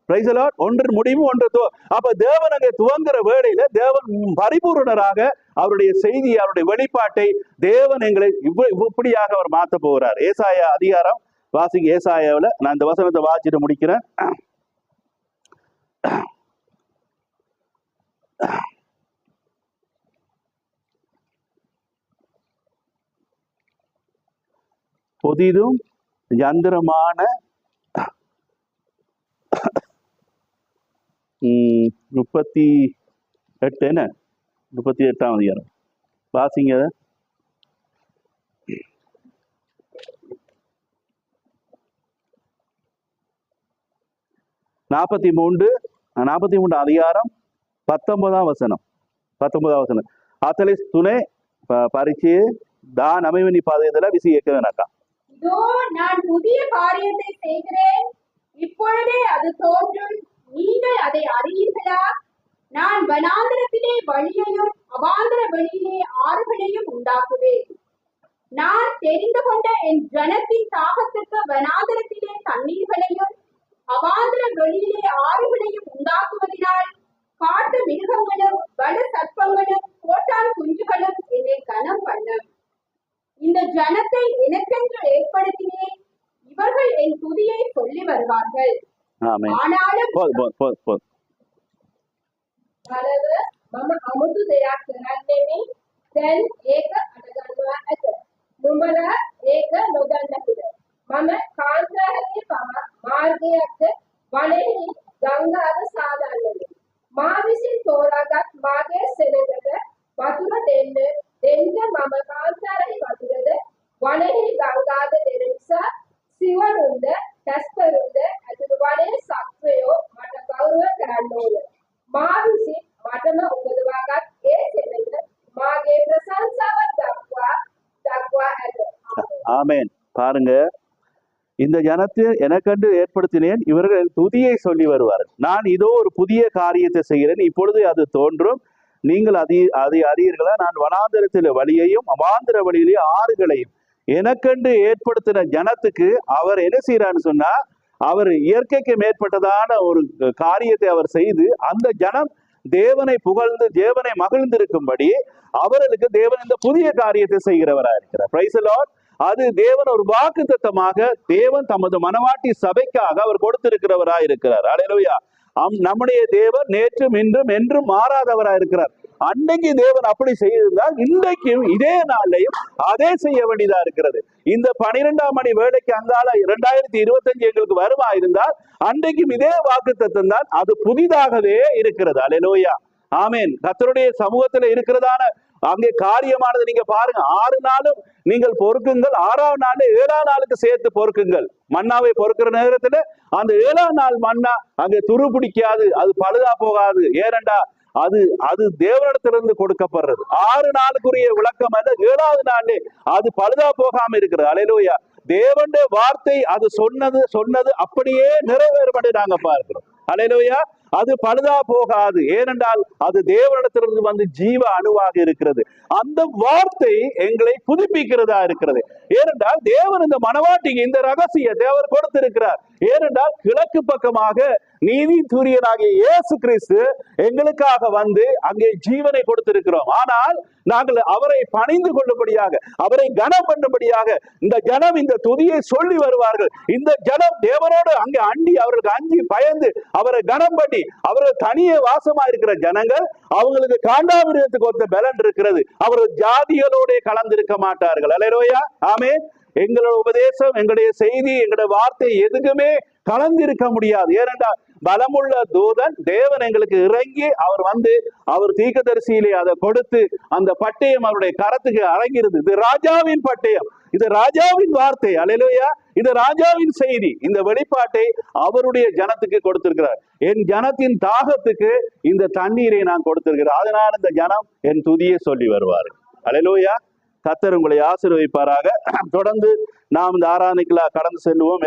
Price the Lord. ஒன்றின் முடிவும் ஒன்று அப்ப தேவன் அங்கே துவங்குற வேளையில தேவன் பரிபூரணராக அவருடைய செய்தி அவருடைய வெளிப்பாட்டை தேவன் எங்களை இப்படியாக அவர் மாத்த போகிறார். ஏசாயா அதிகாரம் வாசிங்க. ஏசாயாவில் நான் இந்த வசனத்தை வாசிட்டு முடிக்கிறேன். புதிதும் யந்திரமான 38 என்ன 38ஆம் அதிகாரம் வாசிங்க. 43 அதிகாரம் 19ஆம் வசனம். 19ஆம் வசனம். அத்தலை துணை பரிச்சு தான் அமைவனி பாதையதில் விசி ஏற்கனக்கா. இதோ நான் புதிய காரியத்தை செய்கிறேன், இப்பொழுதே அது தோன்றும், நீங்கள் அதை அறியீர்களா? நான் வனாந்திரத்திலே வழியையும் அவாந்திர வெளியிலே ஆறுகளையும் உண்டாக்குவேன். நான் தெரிந்து கொண்ட என் ஜனத்தின் தாகத்திற்கு வனாந்திரத்திலே தண்ணீர்களையும் அவாந்திர வெளியிலே ஆறுகளையும் உண்டாக்குவதினால் காட்டு மிருகங்களும் வன சர்ப்பங்களும் கோட்டான் குஞ்சுகளும் என்னை கனம் பண்ணும். இந்த ஜனத்தை எனக்கென்று ஏற்படுத்தினேன், இவர்கள் என் துதியை சொல்லி வருவார்கள். ஆனாலும் මම අමුතු දෙයක් කරන්නේ දැන් ඒක අඩගන්නවා ඇත. නුඹලා ඒක නොදන්නකුද? මම කාන්තාරයේ මාර්ගයක්ද වනයේ ගංගාද සාදන්නද? මා විසින් තෝරාගත් මාගේ සෙනඟට වතුර දෙන්න මම කාන්තාරයේ වතුරද වනයේ ගංගාද දෙන නිසා සිවුරුන්ද කැස්පරුන්ද ඇතුළු වනයේ සත්වයෝ මට ගෞරව කරන්න ඕන. මා විසින් මටම උපදවාගත් ඒ සෙනඟ මාගේ ප්‍රශංසාව දක්වා ඇත. ஆமென். பாருங்க, இந்த ஜனத்தை எனக்கென்று ஏற்படுத்தினேன், இவர்கள் துதியை சொல்லி வருவார்கள். நான் இதோ ஒரு புதிய காரியத்தை செய்கிறேன், இப்பொழுது அது தோன்றும், நீங்கள் அதை அறியீர்களா? நான் வனாந்திரத்தில் வழியையும் அவாந்திர வழியிலே ஆறுகளையும் எனக்கென்று ஏற்படுத்தின ஜனத்துக்கு அவர் என்ன செய்யறான்னு சொன்னா, அவர் இயற்கைக்கு மேற்பட்டதான ஒரு காரியத்தை அவர் செய்து அந்த ஜனம் தேவனை புகழ்ந்து தேவனை மகிழ்ந்திருக்கும்படி அவர்களுக்கு தேவன் இந்த புதிய காரியத்தை செய்கிறவரா இருக்கிறார். Price the Lord. அது தேவன் ஒரு வாக்குத்தத்தமாக தேவன் தமது மனவாட்டி சபைக்காக அவர் கொடுத்திருக்கிறவரா இருக்கிறார். அல்லேலூயா. நம்முடைய தேவன் நேற்றும் இன்றும் என்றும் மாறாதவரா இருக்கிறார். அன்னைக்கு தேவன் அப்படி செய்திருந்தால் இன்றைக்கும் இதே நாளையும் அதே செய்ய வேண்டியதா இருக்கிறது. இந்த 12ஆம் மணி வேலைக்கு அங்கால 2025 எங்களுக்கு வருமா இருந்தால் அன்றைக்கும் இதே வாக்குத்தத்தம் தான், அது புதிதாகவே இருக்கிறது. அல்லேலூயா. ஆமென். கர்த்தருடைய சமூகத்துல இருக்கிறதான அங்கே காரியமானது நீங்க பாருங்க. 6 நாளும் நீங்கள் பொறுக்குங்கள், 6ஆம் நாள் 7ஆம் நாளுக்கு சேர்த்து பொறுக்குங்கள். மன்னாவை பொறுக்கிற நேரத்துல அந்த 7ஆம் நாள் மன்னா அங்கே துரு பிடிக்காது, அது பழுதா போகாது. ஏனண்டா அது தேவனிடத்திலிருந்து கொடுக்கப்படுறது. 6 நாளுக்குரிய விளக்கம் அல்ல, 7ஆவது நாளே அது பழுதா போகாம இருக்கிறது. அல்லேலூயா. தேவனுடைய வார்த்தை அது சொன்னது அப்படியே நிறைவேறும்படி நாங்க பார்க்கிறோம். அல்லேலூயா. அது பழுதா போகாது. ஏனென்றால் அது தேவனிடத்திலிருந்து வந்து ஜீவ அணுவாக இருக்கிறது. அந்த வார்த்தை எங்களை புதுப்பிக்கிறதா இருக்கிறது. ஏனென்றால் தேவன் இந்த மனவாட்டிக்கு இந்த ரகசியத்தை அவர் கொடுத்திருக்கிறார். ஏனென்றால் கிழக்கு பக்கமாக நீதி சூரியனாகிய இயேசு கிறிஸ்து எங்களுக்காக வந்து அங்கே ஜீவனை கொடுத்திருக்கிறோம். ஆனால் நாங்கள் அவரை பணிந்து கொள்ளும்படியாக, அவரை கனம் பண்ணும்படியாக இந்த ஜனம் இந்த துதியை சொல்லி வருவார்கள். இந்த ஜனம் தேவனோடு அங்கே அண்டி அவர்களுக்கு அஞ்சி பயந்து அவரை கனம் பண்ணி அவர்கள் தனியே வாசமா இருக்கிற ஜனங்கள், அவங்களுக்கு காண்டாமிருகத்துக்கு ஒத்த பலன் இருக்கிறது. அவர்கள் ஜாதிகளோட கலந்திருக்க மாட்டார்கள். அல்லேலூயா. ஆமென். எங்களோட உபதேசம், எங்களுடைய செய்தி, எங்களுடைய வார்த்தை எதுக்குமே கலந்திருக்க முடியாது. ஏனென்றால் பலமுள்ள தூதன் தேவன் எங்களுக்கு இறங்கி அவர் வந்து அவர் தீர்க்கதரிசியிலே அதை கொடுத்து அந்த பட்டயம் அவருடைய கரத்துக்கு அடங்கிறது. இது ராஜாவின் பட்டயம், இது ராஜாவின் வார்த்தை. அல்லேலூயா. இந்த ராஜாவின் செய்தி, இந்த வெளிப்பாட்டை அவருடைய ஜனத்துக்கு கொடுத்திருக்கிறார். என் ஜனத்தின் தாகத்துக்கு இந்த தண்ணீரை நான் கொடுத்திருக்கிறேன், அதனால் இந்த ஜனம் என் துதியை சொல்லி வருவார். அல்லேலூயா. கர்த்தர் உங்களை ஆசீர்வதிப்பாராக. தொடர்ந்து நாம் இந்த ஆராதனைக்குள்ள கடந்து செல்லுவோம்.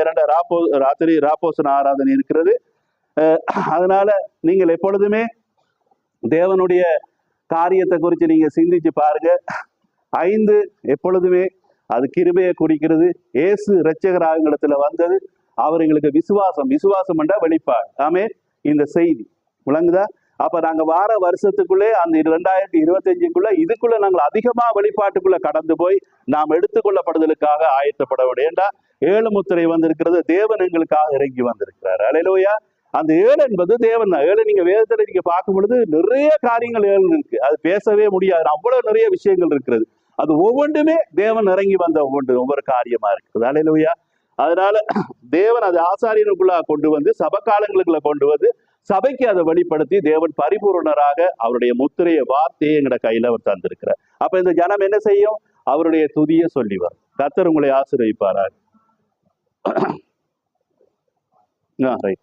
ராத்திரி ராப்போசன ஆராதனை இருக்கிறது. அதனால நீங்கள் எப்பொழுதுமே தேவனுடைய காரியத்தை குறித்து நீங்க சிந்திச்சு பாருங்க. 5 எப்பொழுதுமே அது கிருபையை குறிக்கிறது. இயேசு இரட்சகராக இடத்துல வந்தது, அவர் எங்களுக்கு விசுவாசம் என்றா வெளிப்பாடு. ஆமே, இந்த செய்தி விளங்குதா? அப்ப நாங்க வார வருஷத்துக்குள்ளே அந்த 2025க்குள்ள இதுக்குள்ள நாங்கள் அதிகமா வெளிப்பாட்டுக்குள்ள கடந்து போய் நாம் எடுத்துக்கொள்ளப்படுதலுக்காக ஆயத்தப்பட வேண்டும். ஏண்டா 7 முத்திரை வந்திருக்கிறது, தேவன் எங்களுக்காக இறங்கி வந்திருக்கிறார். அல்லேலூயா. அந்த 7 என்பது தேவன் தான். 7 நீங்க வேதத்துல நீங்க பார்க்கும் பொழுது நிறைய காரியங்கள் 7 இருக்கு, அது பேசவே முடியாது, அவ்வளவு நிறைய விஷயங்கள் இருக்கிறது. அது ஒவ்வொன்றுமே தேவன் இறங்கி வந்த ஒவ்வொரு காரியமா இருக்குது. அல்லேலூயா. அதனால தேவன் அதை ஆசாரியனுக்குள்ளாக கொண்டு வந்து சபகாலங்களுக்குள்ள கொண்டு வந்து சபைக்கு அதை வெளிப்படுத்தி தேவன் பரிபூர்ணராக அவருடைய முத்திரைய வார்த்தையை எங்கட கையில அவர் தந்திருக்கிறார். அப்ப இந்த ஜனம் என்ன செய்யும்? அவருடைய துதியை சொல்லி வரும். கர்த்தர் உங்களை ஆசீர்வதிப்பாராக. ரைட்.